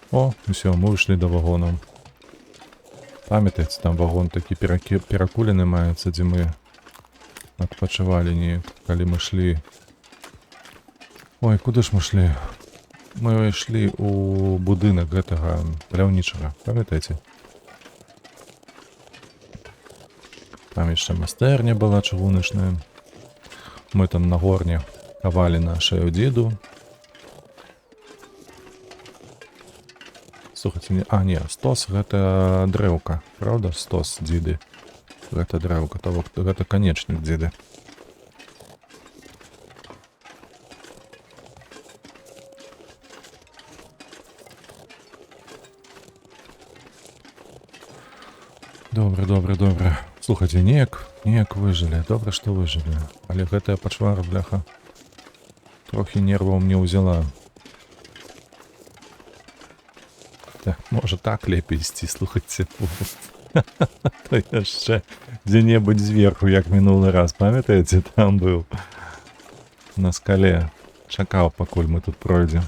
S1: О, усё, мы выйшлі да вагонаў. Памятаеце, там вагон такі перакулены маецца, дзе мы адпачывалі неяк, калі мы шлі. Ой, куды ж мы шлі? Мы ішлі ў будынак гэтага паляўнічага, памятаеце? Там яшчэ майстэрня была чыгуначная. Мы там на горне хавалі нашую дзеду. Слухайце, не, стос гэта дрэўка, правда? Стос дзеды. Гэта дрэўка, то гэта канечнік дзеды. Добра. Слухайце, неяк выжылі. Добра, што выжылі. Але гэтая пачвара, бляха, трохі нерваў мне ўзяла. Можа так лепей ісці, слухайце. То яшчэ дзе-небудзь зверху, як мінулы раз, памятаеце, там быў на скале. Чакаў, пакуль мы тут пройдзем.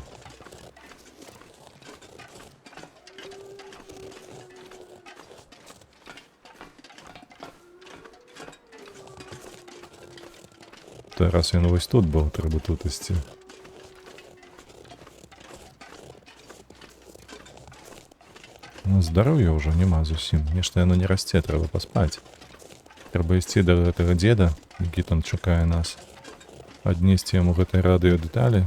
S1: Раз ён вось тут быў, трэба тут ісці. Здароўя ўжо няма зусім. Нешта яно не расце, трэба паспаць. Трэба ісці да гэтага дзеда, які там чакае нас. Аднесці яму гэтай радыёдэталі.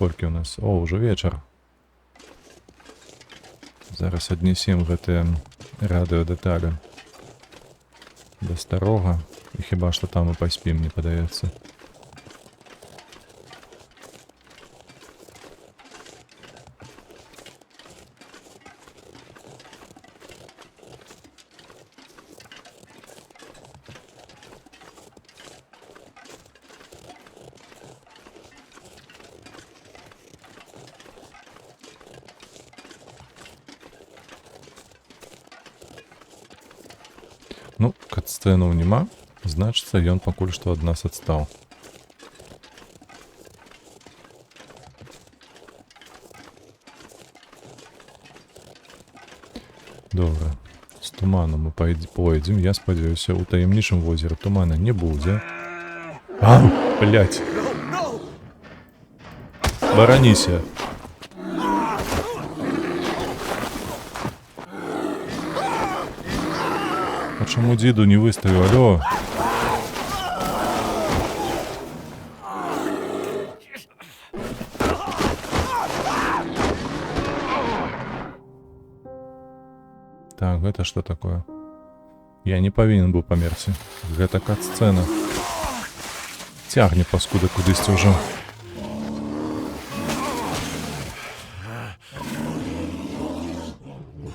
S1: Колькі ў нас? О, ўжо вечар. Зараз аднесем гэтыя радыёдэталі да старога. І хіба што там і паспім, мне падаецца. Ну, кат-сцэнаў няма. Значыцца, ён пакуль што ад нас адстаў. Добра. З туманом мы пойдзем. Я спадзяюся, у таямнічым возеры тумана не будзе. Ау, блядь. Бараніся. А чаму дзеду не выставіў? Алё? Так, гэта што такое? Я не павінен быў памерці. Гэта кат-сцэна. Цягне паскуда кудысьці ўжо.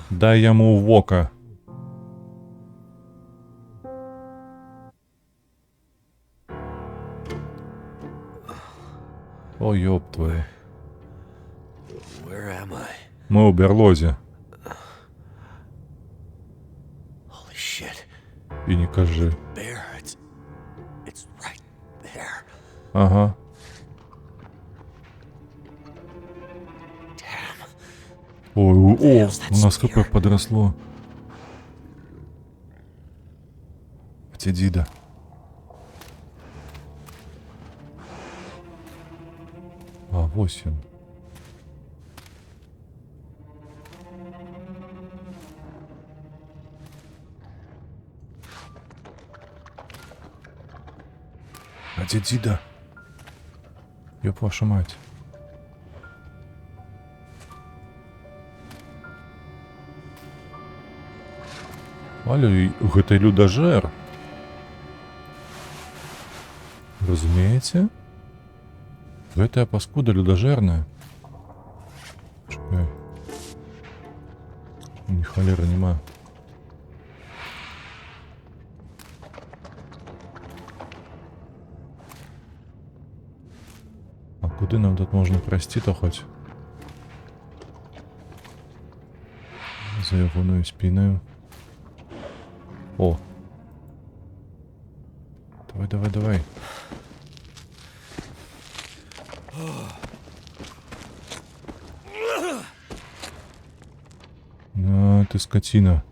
S1: Дай яму ў вока. О, ёб твою. Мы ў бярлозе. І не кажы. Ага. Ой, о, у нас ХП подросло. Где Дида? А, 8. А где Дида? Ёб вашу мать. Але гэта людажэр. Разумееце? Гэтая паскуда людажэрная. Чакай. Ні халеры няма. А куды нам тут можна прайсці-то хоць? За ягоную спінаю. О! Давай, давай, давай. На, ты скотина.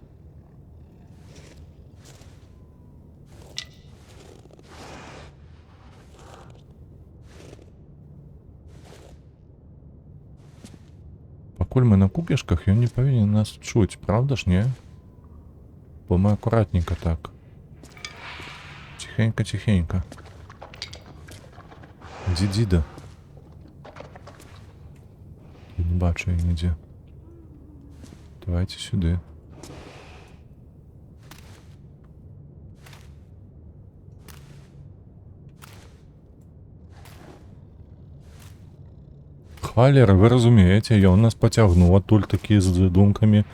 S1: Пакуль мы на купішках, ён не павінен нас чуць, правда ж, не? Бо мы аккуратненько так. Тихенько, тихенько. Где Дида? Я не бачу її ніде. Давайте сюди. Халер, вы разумееце, ён нас пацягнуў адтуль такі з думкамі.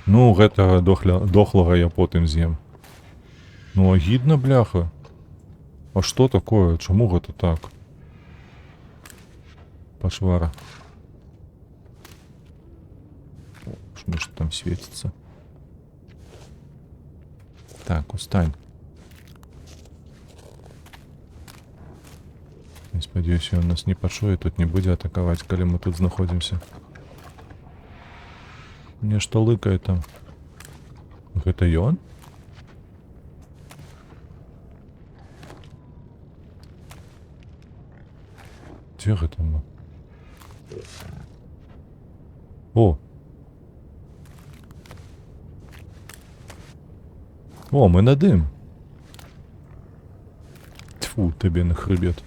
S1: Ну, гэтага дохлага я потым з'ем. Ну, агідна, бляха. А што такое? Чаму гэта так? Пашвара. Что там светится? Так, устань. Я спадзяюся, он нас не пачуе, тут не будзе атакаваць, калі мы тут знаходзімся. Нешта лыкае там. Гэта ён? Дзе гэта мы? О! О, мы на дым. Тьфу, тебе на хребет.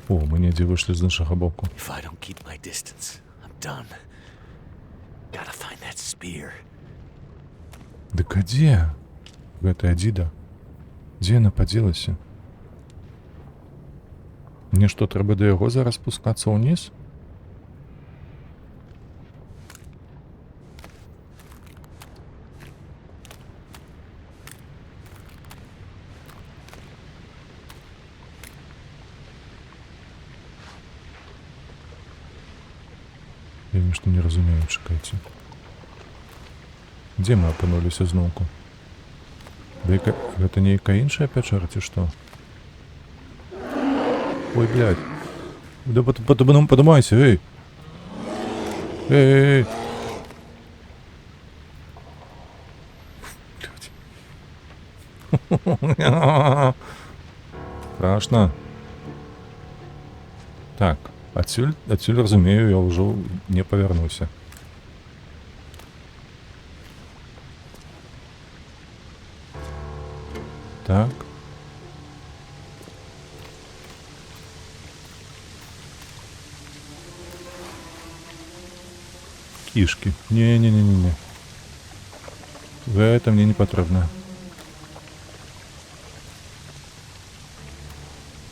S1: О, мы недзе вышли з нашага боку.
S2: If I don't keep my distance, I'm done. Gotta find that spear.
S1: Дык а дзе? Гэтая Дида. Дзе яна падзелася? Мне што, трэба да яго зараз спускацца ўніз? Я нешта не разумею, чакайце. Дзе мы апынуліся зноўку? Гэта нейкая іншая пячора, ці што? Ой, блядь. Да подумайся, эй! Эй! Блядь. Страшно. Так, адсюль, разумею, я ўжо не павярнуся. Так. Кішки. Не-не-не-не-не. Гэта мне не патрэбна.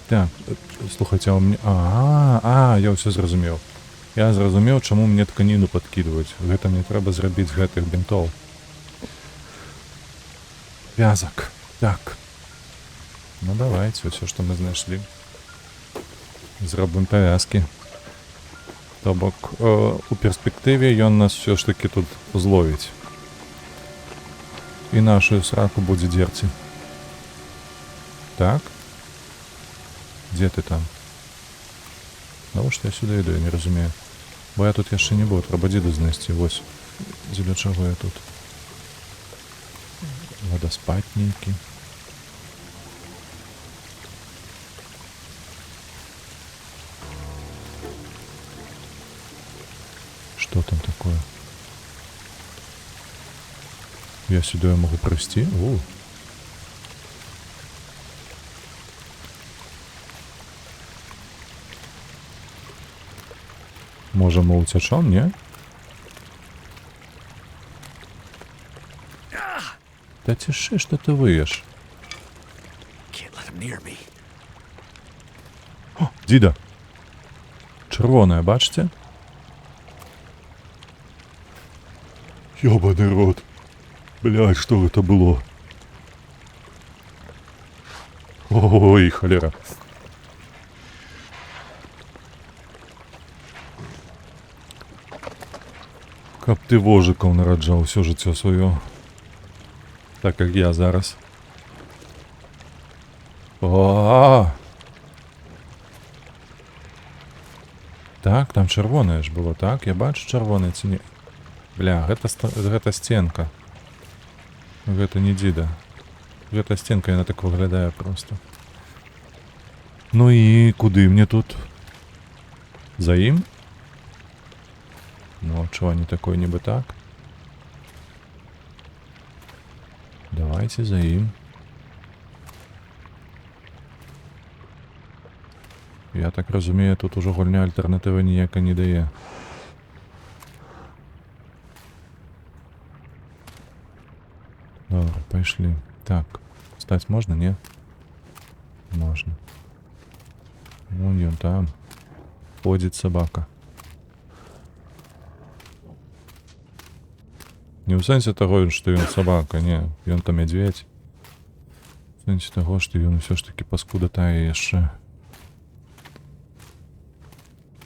S1: Так, слухайце, а у меня... я ўсё зразумеў. Я зразумеў, чаму мне тканіну падкідваюць. Гэта мне трэба зрабіць з гэтых бінтоў. Вязак. Так. Ну, давайте, ўсё, што мы знайшлі. Зробім павязкі. То бок, у перспектыве ён нас все ж таки тут зловіць. І нашу сраку будзе дзерці. Так. Дзе ты там? Навошта я сюда іду, я не разумею. Бо я тут яшчэ не быў, трэба Дзіду знайсці. Вось, дзеля чаго я тут. Вадаспад нейкі. Что там такое? Я сюди можу привести? О. Може ми утечем, ні? Та тиши, що ти виєш?
S2: Can't let him near me.
S1: О, діда. Червоне, бачите? Ёбаный рот. Блядь, что это было? Ой, холера. Каб ти вожиков нараджав все життя своє. Так як я зараз. О! Так, там червоне ж було, так? Я бачу червоне ці ні. Бля, гэта стенка. Гэта не діда. Гэта стенка, яна так виглядає просто. Ну і куди мне тут? За ім? Ну, а чего не такой, ніби так? Давайте за ім. Я так розумію, тут уже гульня альтернативи ніяка не дає. Добре, пошли. Так, стать можно, не? Можно. Вон он там. Ходит собака. Не в сенсі того, що він собака, ні. Він то медведь. В сенсі того, що він все ж таки паскуда тає ще.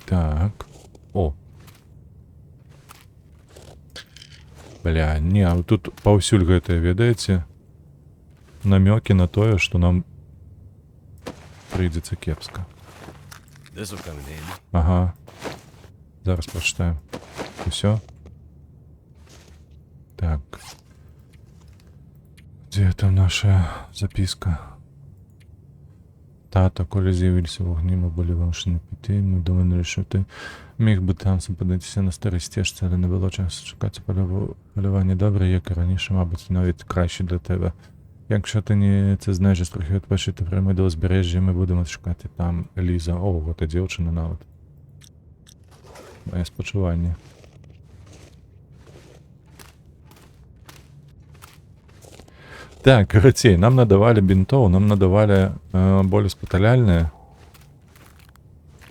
S1: Так. О. Бля, не, а тут паўсюль гэтае, ведаеце, намёкі на тое, што нам прыйдзецца кепска.
S2: This'll come in handy.
S1: Ага. Зараз прачытаем. Усё. Так. Где там наша записка? Тата, коли з'явилися вогні, ми були вимушені піти. Ми думали, що ти міг би там зупинитися на старій стежці, але не було часу чекати полювання. Добре, як і раніше, мабуть, навіть краще для тебе. Якщо ти не це знаєш, трохи відпочити, прямо до узбережжя, ми будемо чекати там Ліза. О, от і дівчина навіть. Моє спочивання. Так, короче, нам надавали бинтов, нам надавали болеспиталяльные.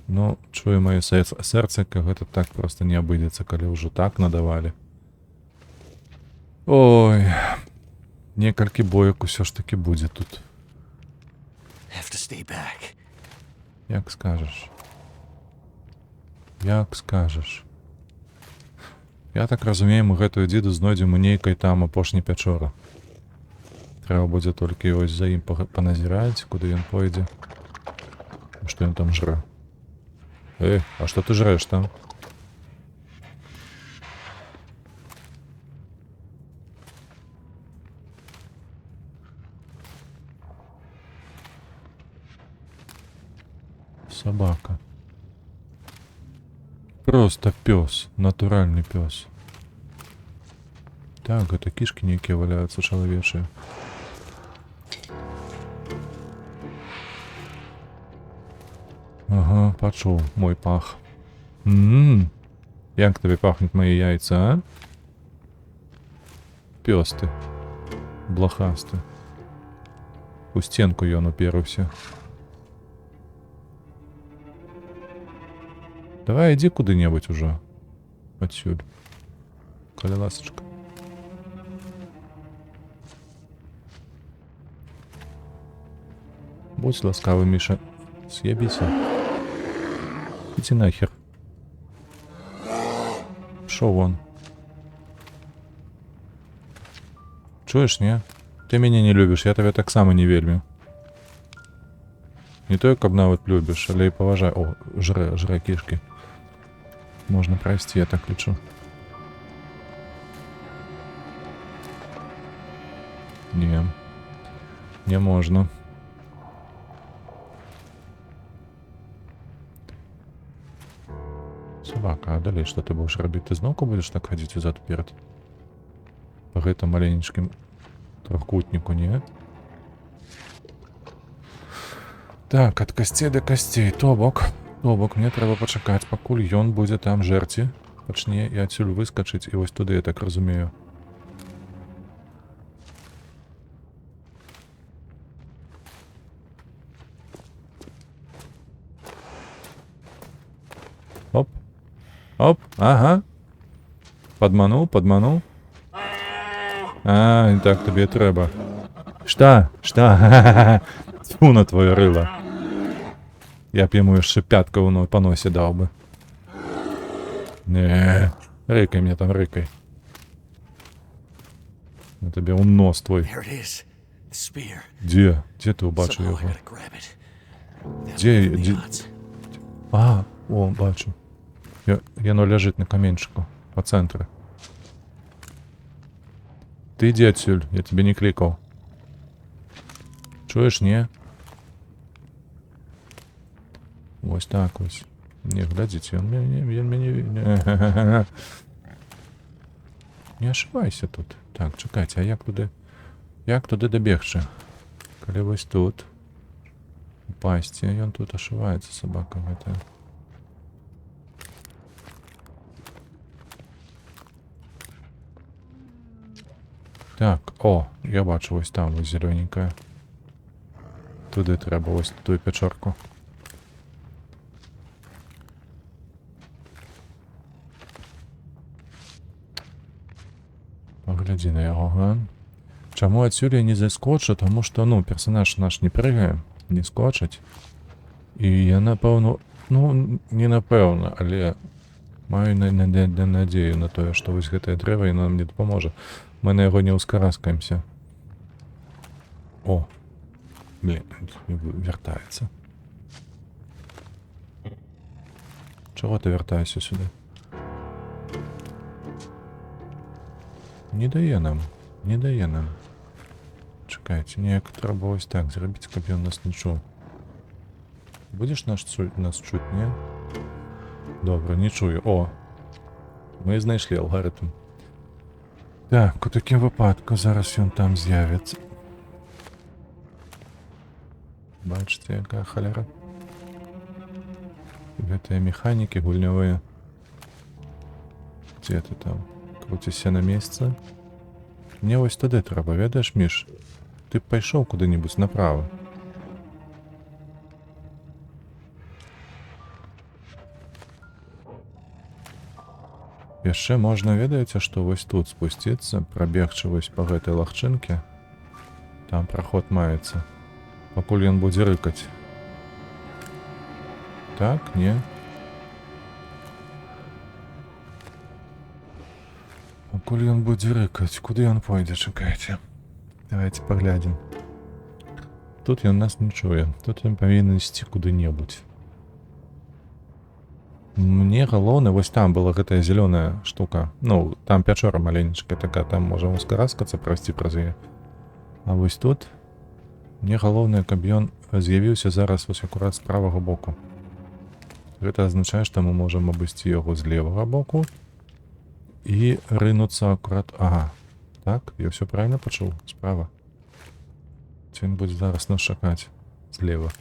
S1: Ну, чує моє серце, как это так просто не обыдется, коли уже так надавали. Ой, некалькі боек усё ж таки будет тут.
S2: Have to stay back.
S1: Як скажеш. Як скажеш. Я так разумею, мы гэтую дзіду знойдзем у нейкай там апошняй пячоры. Трэба будзе толькі ось за ім паназіраць, куды ён пойдзе. Што ён там жрэ? А што ты жрэш там? Собака. Просто пёс, натуральный пёс. Так, гэта кішкі нейкія валяюцца чалавечыя. Ага, пачуў мой пах. Як табе пахнуць мои яйца, а? Пёс ты. Блохасты. У стенку ён уперўся. Давай иди куды-небудзь уже. Отсюда. Коля ласочка. Будь ласкавый, Миша. Съебися. Иди нахер. Шо вон? Чуешь, не? Ты меня не любишь, я тебя так само не вельмю. Не только каб нават любишь, але и поважай. О, жре кишки. Можно прости, я так лечу. Не можно. Собака, а далее что ты будешь робить? Ты знову будешь так ходить взад вперед? По гэтым маленечкім трохкутніку, не? Так, ад касцей да касцей. То бок, мне трэба пачакаць, пакуль ён будзе там жэрці. Пачне і адсюль выскачыць, і вось туды, я так разумею. Оп. Оп, ага. Падмануў. А, і так тобі трэба. Што? Тьфу на твоё рыло. Я б яму яшчэ пятку па носе даў бы. Не, рыкай мне там, рыкай. На табе ў нос твой.
S2: There it is. The spear.
S1: Дзе? Дзе ты ўбачыў
S2: Somehow I
S1: яго?
S2: gotta grab it. That'll
S1: Дзе?
S2: even the
S1: Дзе?
S2: odds.
S1: А, о, бачу. Яно ляжыць на каменчыку, па цэнтры. Ты ідзі адсюль, я тебе не клікаў. Чуеш, не? Вось так вось. Не, глядзіце, ён мяне... Не ашывайся тут. Так, чакайце, а як туды? Як туды дабегчы? Калі вось тут. Упасці, ён тут ашываецца, сабака гэтая. Так, о, я бачу, вось там, вось зелёненькая. Туды трэба, вось тую пячорку. Паглядзі на яго, га? Чаму адсюль я не заскочу? Таму што, ну, персонаж наш не прыгае, не скочыць. І я, напэўна, ну, не напэўна, але маю надзею на тое, што вось гэтае дрэва, яно нам не дапаможа. Мы на яго не ўскараскаемся. О! Блин, вяртаецца. Чаго ты вяртаешся сюды? Не дае нам. Чакайце, неяк трэба вось так зрабіць, каб ён нас не чуў. Будзеш нас чуць, не? Добра, не чую. О! Мы знайшлі алгарытм. Так, у такім выпадку зараз ён там з'явіцца. Бачыце, якая халера? Гэтыя механікі гульнявыя. Дзе ты там? Круціся на месцы? Мне вось туды трэба, ведаеш, Міш? Ты б пайшоў куды-небудзь направа. Яшчэ можна, ведаеце, што вось тут спусціцца, прабегчы вось па гэтай лагчынке. Там праход маецца. Пакуль ён будзе рыкаць. Так, не? Пакуль ён будзе рыкаць, куды ён пойдзе, чакайце. Давайте паглядзім. Тут ён нас не чуе. Тут ён павінен ісці куды-небудзь. Мне галоўна, вось там была гэтая зялёная штука. Ну, там пячора маленечкая такая, там можам ускараскацца, прайсці праз яе. А вось тут мне галоўнае, каб ён з'явіўся зараз вось акурат з правага боку. Гэта азначае, што мы можам абысці яго з левага боку і рынуцца акурат... Ага, так, я ўсё правильно пачуў? Справа. Ці ён будзе зараз нас чакаць злева.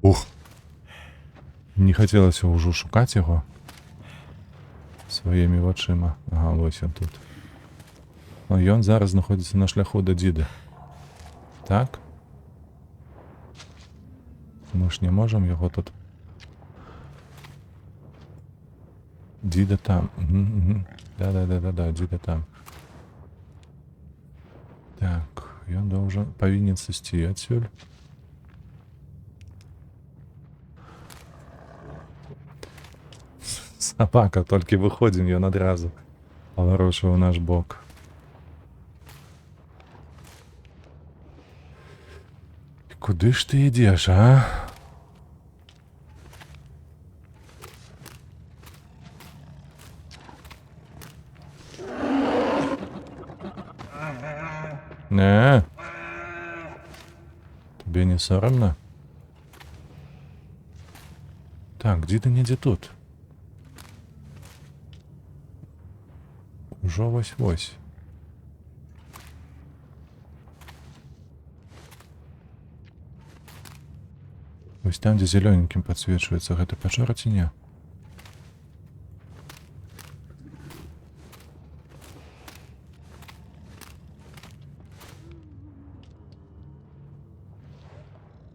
S1: Ух! Не хацелася ўжо шукаць яго сваімі вачыма. Ага, вось ён тут. А ён зараз знаходзіцца на шляху да дзіды. Так? Мы ж не можам яго тут... Дзіда там. Да, дзіда там. Так, ён павінен сысці адсюль. Собака, толькі выходзім, ён адразу паварочваў наш бок. Куды ж ты ідзеш, а? Не. Тебе не соромно? Так, где-то не где тут. Уже вось-вось. Вось там, где зелененьким подсвечивается, это пожар, ці не?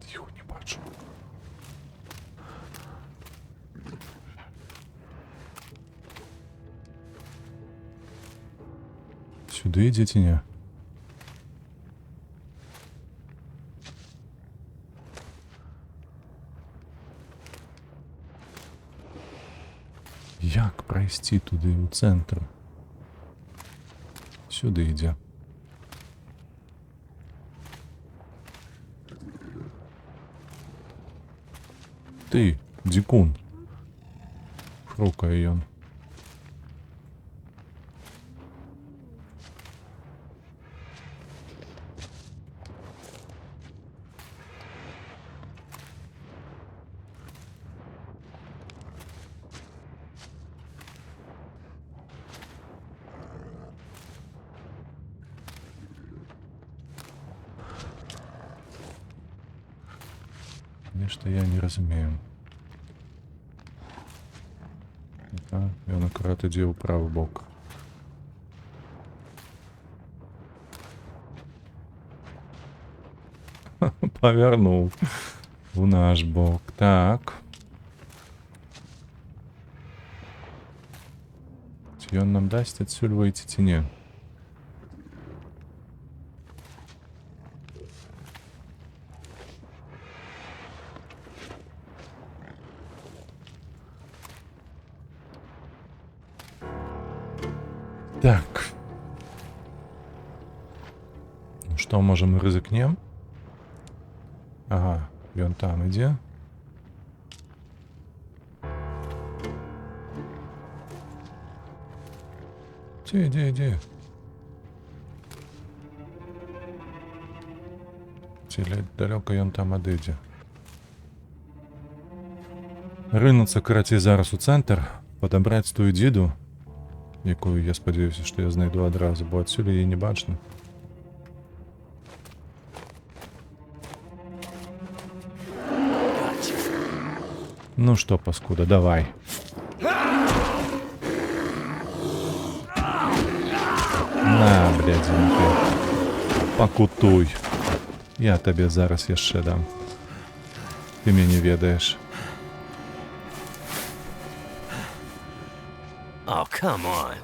S1: Тихо, не бачу. Сюда идите, не? Як пройти туди у центр? Сюди йде. Ти, дикун. Хрукає он. Нечто я не разумею. Ага, і он акурат ідзе ў правы бок. Павярнуў у наш бок. Так. Ці ён нам дасць адсюль выйти, ці не? Так. Ну што, можа, мы рызыкнем? Ага, ён там ідзе. Ідзе. Ці далёка ён там адыдзе. Рынуцца, карацей, зараз у цэнтр, падабраць тую дзіду, якую, я спадзяюся, што я знайду адразу, бо адсюль яе не бачна. Ну што, паскуда, давай. На, блядзінка. Пакутуй. Я табе зараз яшчэ дам. Ты мяне ведаеш.
S2: Oh, come on.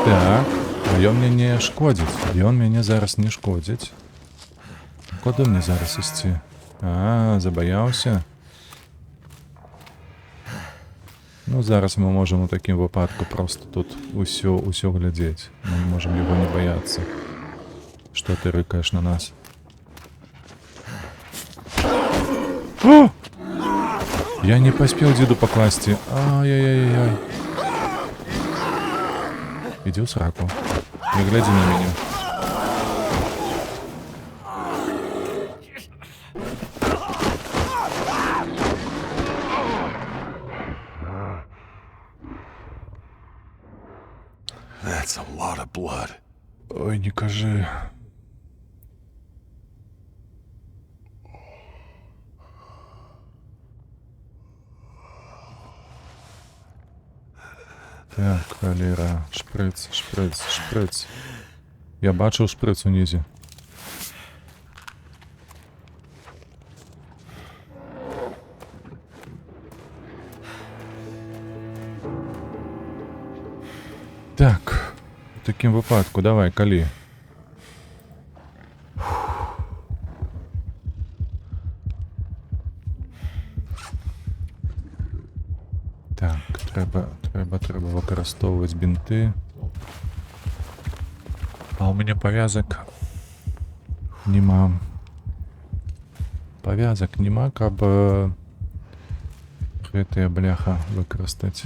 S1: Так, а ён мне не шкодзіць. Ён мяне зараз не шкодзіць. Куды мне зараз ісці? А, забаяўся. Ну, зараз мы можам у такім выпадку просто тут усё глядзець. Мы можам яго не баяцца. Што ты рыкаеш на нас? О! Я не паспеў дзеду пакласці. Ай-яй-яй-яй. Ідзі ў сраку. Не глядзі на мяне.
S3: That's a lot of blood.
S1: Ой, не кажи. Так, холера. Шприц. Я бачив шприц унізе. Так, в таким випадку, давай, калі. Так, треба використовувати бінти. А у мене пов'язок нема. Павязак няма, каб гэтыя бляха выкарыстаць.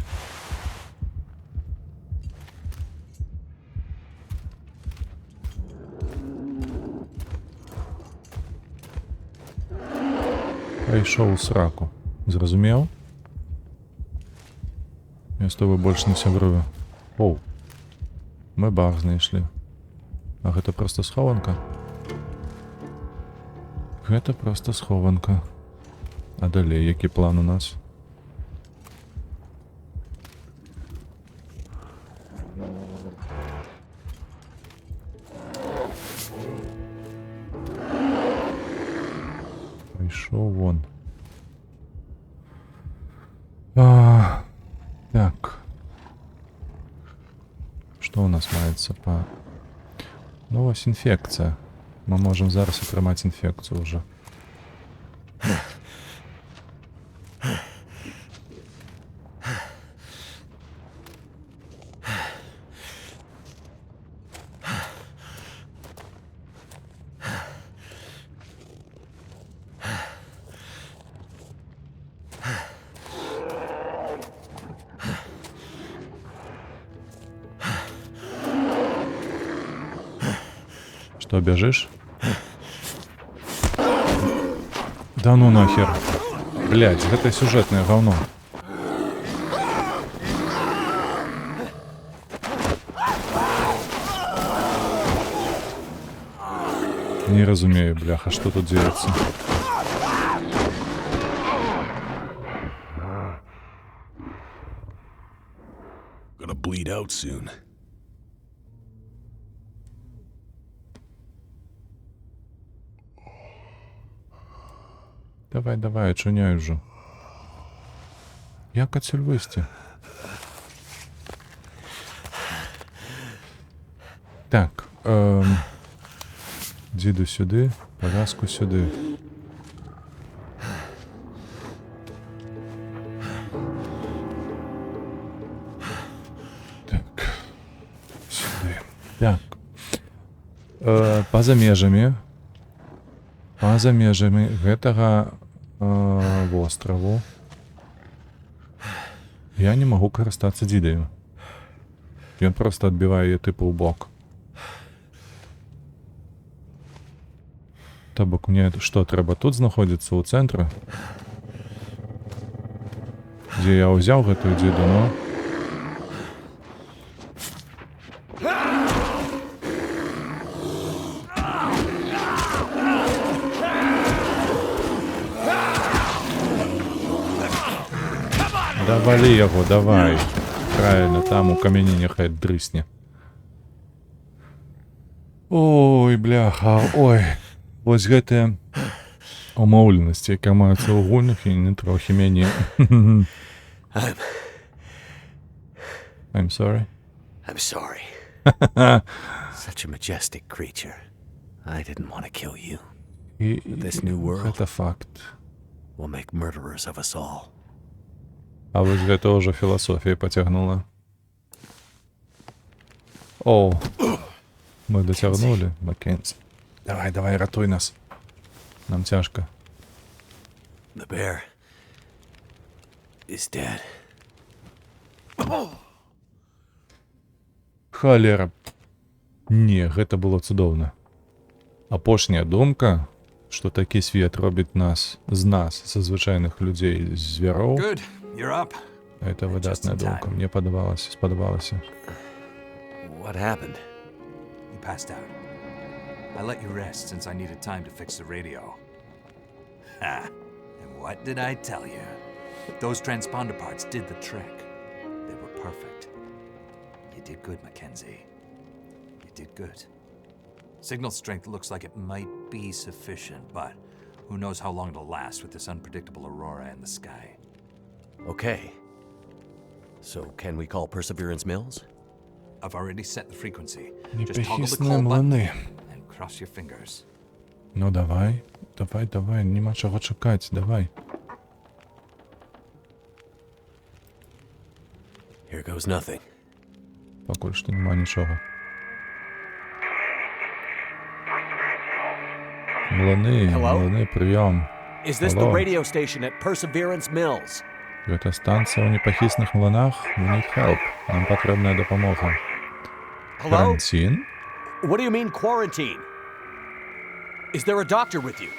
S1: Пайшоў у сраку. Зразумеў? Я з тобой больш не сябрую. Оу. Мы бар знайшлі. А гэта проста схованка? Гэта проста схованка. А далей, які план у нас? Пайшоў вон. Так. Што ў нас маецца па... Ну, вось інфекцыя. Мы можам зараз атрымаць інфекцыю ўжо. Что, бежишь? Да ну нахер. Блядь, это сюжетное говно. Не разумею, бляха, что тут делается.
S3: Gonna bleed out soon.
S1: Давай, давай, очуняй уже. Як адсюль вийти? Так, діду сюди, пов'язку сюди. Так, сюди. Так. Па-за межамі гэтага востраву я не магу карыстацца дзідаю. Ён проста адбівае яе тыпу ў бок. То бок мне што, трэба тут знаходзіцца ў цэнтры? Дзе я ўзяў гэтую дзіду, ну? Давалі яго, давай. Правильно, там у камяні няхай дрысне. Ой, бляха, ой. Вось гэтыя умоўленасці, якія маюцца ў гульнях, і не трохі мяне. I'm sorry.
S2: I'm sorry. Such a majestic creature. I didn't want to kill you. This new world
S1: Гэта факт.
S2: will make murderers of us all.
S1: А вось гэта ўжо філасофія пацягнула. О, мы дацягнулі, Маккензі. Давай, давай, ратуй нас. Нам цяжка.
S2: The bear is dead.
S1: Халера. Не, гэта было цудоўна. Апошняя думка, што такі свет робіць нас, з нас, са звычайных людзей, звяроў.
S4: Good, you're up.
S1: Гэта выдатная думка. Мне спадабалася.
S2: What happened?
S4: You passed out. I let you rest since I needed time to fix the radio. Ha! And what did I tell you? Those transponder parts did the trick. They were perfect. You did good, Mackenzie. You did good. Signal strength looks like it might be sufficient, but who knows how long it'll last with this unpredictable aurora in the sky.
S2: Okay. So can we call Perseverance Mills?
S4: I've already set the frequency. Just toggle the
S1: Неприхисні
S4: call button
S1: млини.
S4: and cross your fingers.
S1: Ну давай, нема чого чекати, давай.
S2: Here goes nothing.
S1: Поки що нема нічого. Млини, прийом.
S2: Is this the
S1: Hello.
S2: radio station at Perseverance Mills?
S1: Гэта станція ў непахісных млынах. We need help. Нам патрэбная дапамога.
S2: Hello?
S1: Карантин?
S2: What do you mean quarantine? Is there a doctor with you?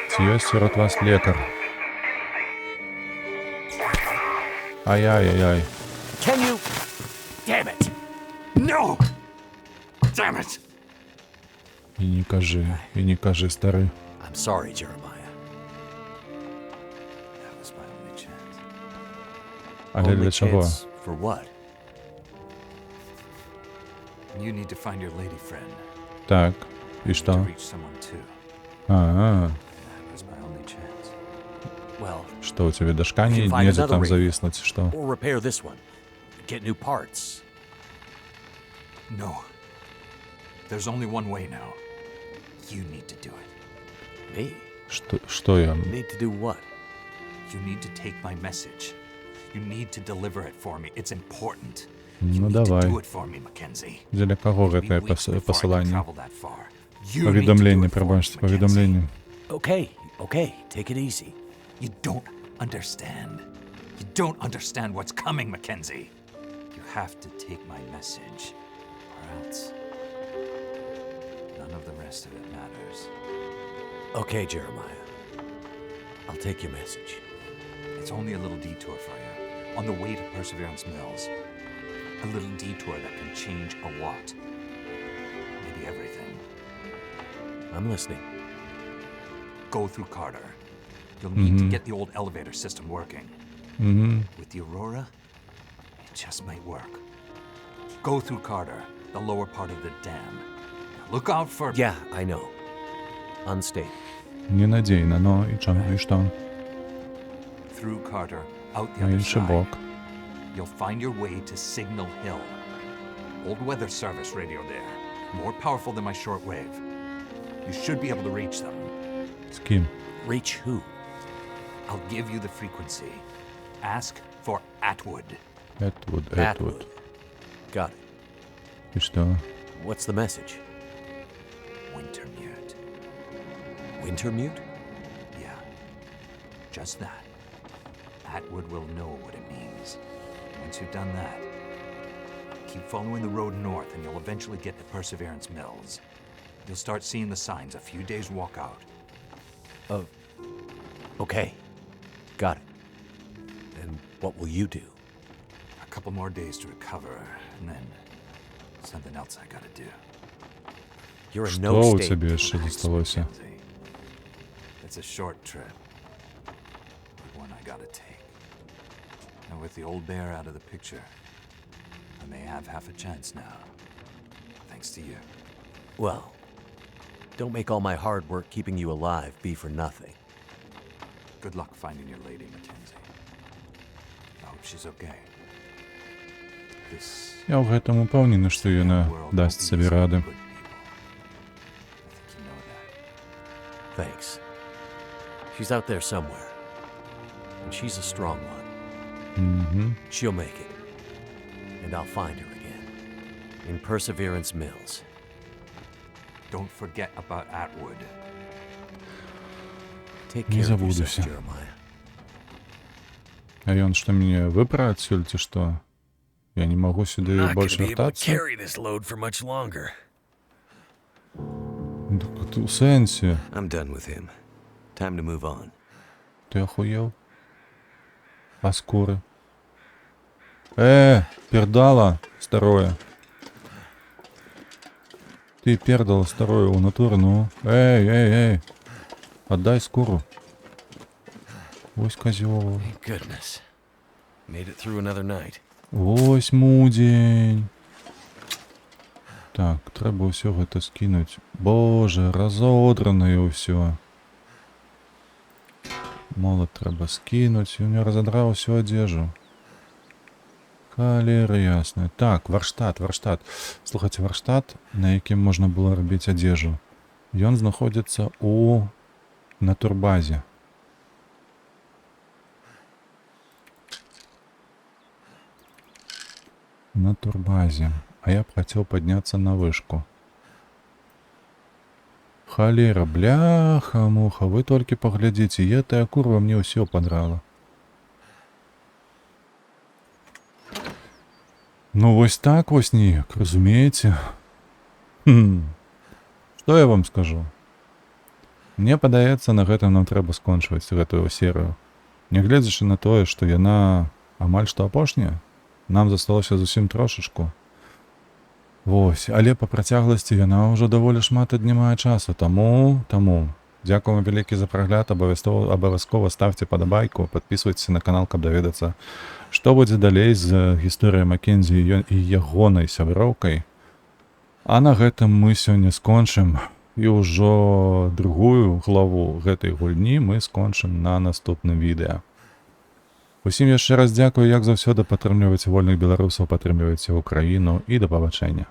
S1: Ці ёсць сярод вас лекар? Ай-яй-яй-яй.
S2: Can you... Damn it!
S4: No! Damn it!
S1: І не кажы, стары.
S2: I'm sorry, Jeremiah.
S4: That was my only chance.
S1: Але
S2: Only
S1: для чаго?
S2: chance for what?
S4: You need to find your lady friend.
S1: Так, і
S4: To
S1: што?
S4: reach someone too.
S1: А,
S4: That was my only chance.
S2: Well,
S1: што, у цябе дашка
S2: You can find
S1: недзе
S2: another
S1: там
S2: radio.
S1: завіснуць, што?
S2: or repair this one. Get new parts.
S4: No. There's only one way now. You need to do it.
S2: Me?
S1: Што я?
S2: Need to do what?
S4: You need to take my message. You need to deliver it for me. It's important.
S1: Ну
S4: You need
S1: давай.
S4: to do it for me, Mackenzie.
S1: Дзеля каго
S4: 3
S1: гэтае
S4: weeks before I can
S1: пасыланне?
S4: travel that far. You need to do
S1: Паведамленне,
S4: it for me,
S1: прабачце,
S4: Mackenzie.
S1: паведамленне.
S2: Okay, take it easy.
S4: You don't understand. You don't understand what's coming, Mackenzie. You have to take my message, or else none of the rest of it matters.
S2: Okay, Jeremiah. I'll take your message.
S4: It's only a little detour for you. On the way to Perseverance Mills. A little detour that can change a lot. Maybe everything.
S2: I'm listening.
S4: Go through Carter. You'll need to get the old elevator system working. With the Aurora, it just might work. Go through Carter, the lower part of the dam. Look out for...
S2: Yeah, I know. Unstable.
S1: Ненадзейна, ну і што?
S4: Through Carter, out the
S1: На
S4: other
S1: іншы
S4: side.
S1: бок.
S4: You'll find your way to Signal Hill. Old weather service radio there. More powerful than my shortwave. You should be able to reach them.
S1: З ким?
S2: Reach who?
S4: I'll give you the frequency. Ask for Atwood.
S1: Етвуд.
S2: Atwood. Got it.
S1: І што?
S2: What's the message?
S4: Wintermute.
S2: Wintermute?
S4: Yeah. Just that. Atwood will know what it means. Once you've done that, keep following the road north and you'll eventually get to Perseverance Mills. You'll start seeing the signs a few days walk out.
S2: Okay. Got it. And what will you do?
S4: A couple more days to recover, and then something else I gotta do.
S2: You're in
S1: Што
S2: no
S1: у
S2: state.
S1: цябе яшчэ засталося?
S4: Mackenzie. It's a short trip, but one I gotta take. And with the old bear out of the picture, I may have half a chance now. Thanks to you.
S2: Well, don't make all my hard work keeping you alive be for nothing.
S4: Good luck finding your lady, Mackenzie. I hope she's okay. This
S1: Я ў гэтым упэўнены, што яна
S4: world
S1: дасць
S4: will be
S1: сабе
S4: some
S1: рады.
S4: good people. I think you know that.
S2: Thanks. She's out there somewhere. And she's a strong one. She'll make it. And I'll find her again. In Perseverance Mills.
S4: Don't forget about Atwood.
S2: Take
S1: Не
S2: care of yourself,
S1: забудуся.
S2: Jeremiah.
S1: А ён што мяне выпра адсюль ці што? Я не магу сюды больш вяртацца?
S2: this load for much longer.
S1: Так у сэнсе?
S2: I'm done with him. Time to move on.
S1: Ты ахуел? А скуры? Пердала старое. Ты пердала старое у натуры, ну. Эй. Отдай скуру. Ось козёл.
S2: Goodness. Made it through another night.
S1: Ось мудзень. Так, трэба ўсё гэта скінуць. Боже, разодранае ўсё. Молат трэба скінуць, і ў меня разадраў усю адзежу. Калеры ясная. Так, варштат. Слухайце, варштат, на якім можна было рабіць адзежу. Ён знаходзіцца на турбазе. На турбазе. А я б хацеў падняцца на вышку. Халера, бляха, муха, вы толькі паглядзіце, гэтая курва мне ўсё падрала. Ну вось так вось неяк, разумееце? Што я вам скажу? Мне падаецца, на гэтым нам трэба скончваць гэтую серыю. Нягледзячы на тое, што яна амаль што апошняя, нам засталося зусім трошачку. Вось, але па працягласці яна ўжо даволі шмат аднімае часу, таму, дзякуем вялікі за прагляд, абавязкова ставце падабайку, падпісвайцеся на канал, каб даведацца, што будзе далей з гісторыяй Маккензі і ягонай сяброўкай. А на гэтым мы сёння скончым, і ўжо другую главу гэтай гульні мы скончым на наступным відэа. Усім яшчэ раз дзякую, як заўсёды, падтрымлівайце вольных беларусаў, падтрымлівайце Украіну і да пабачэння.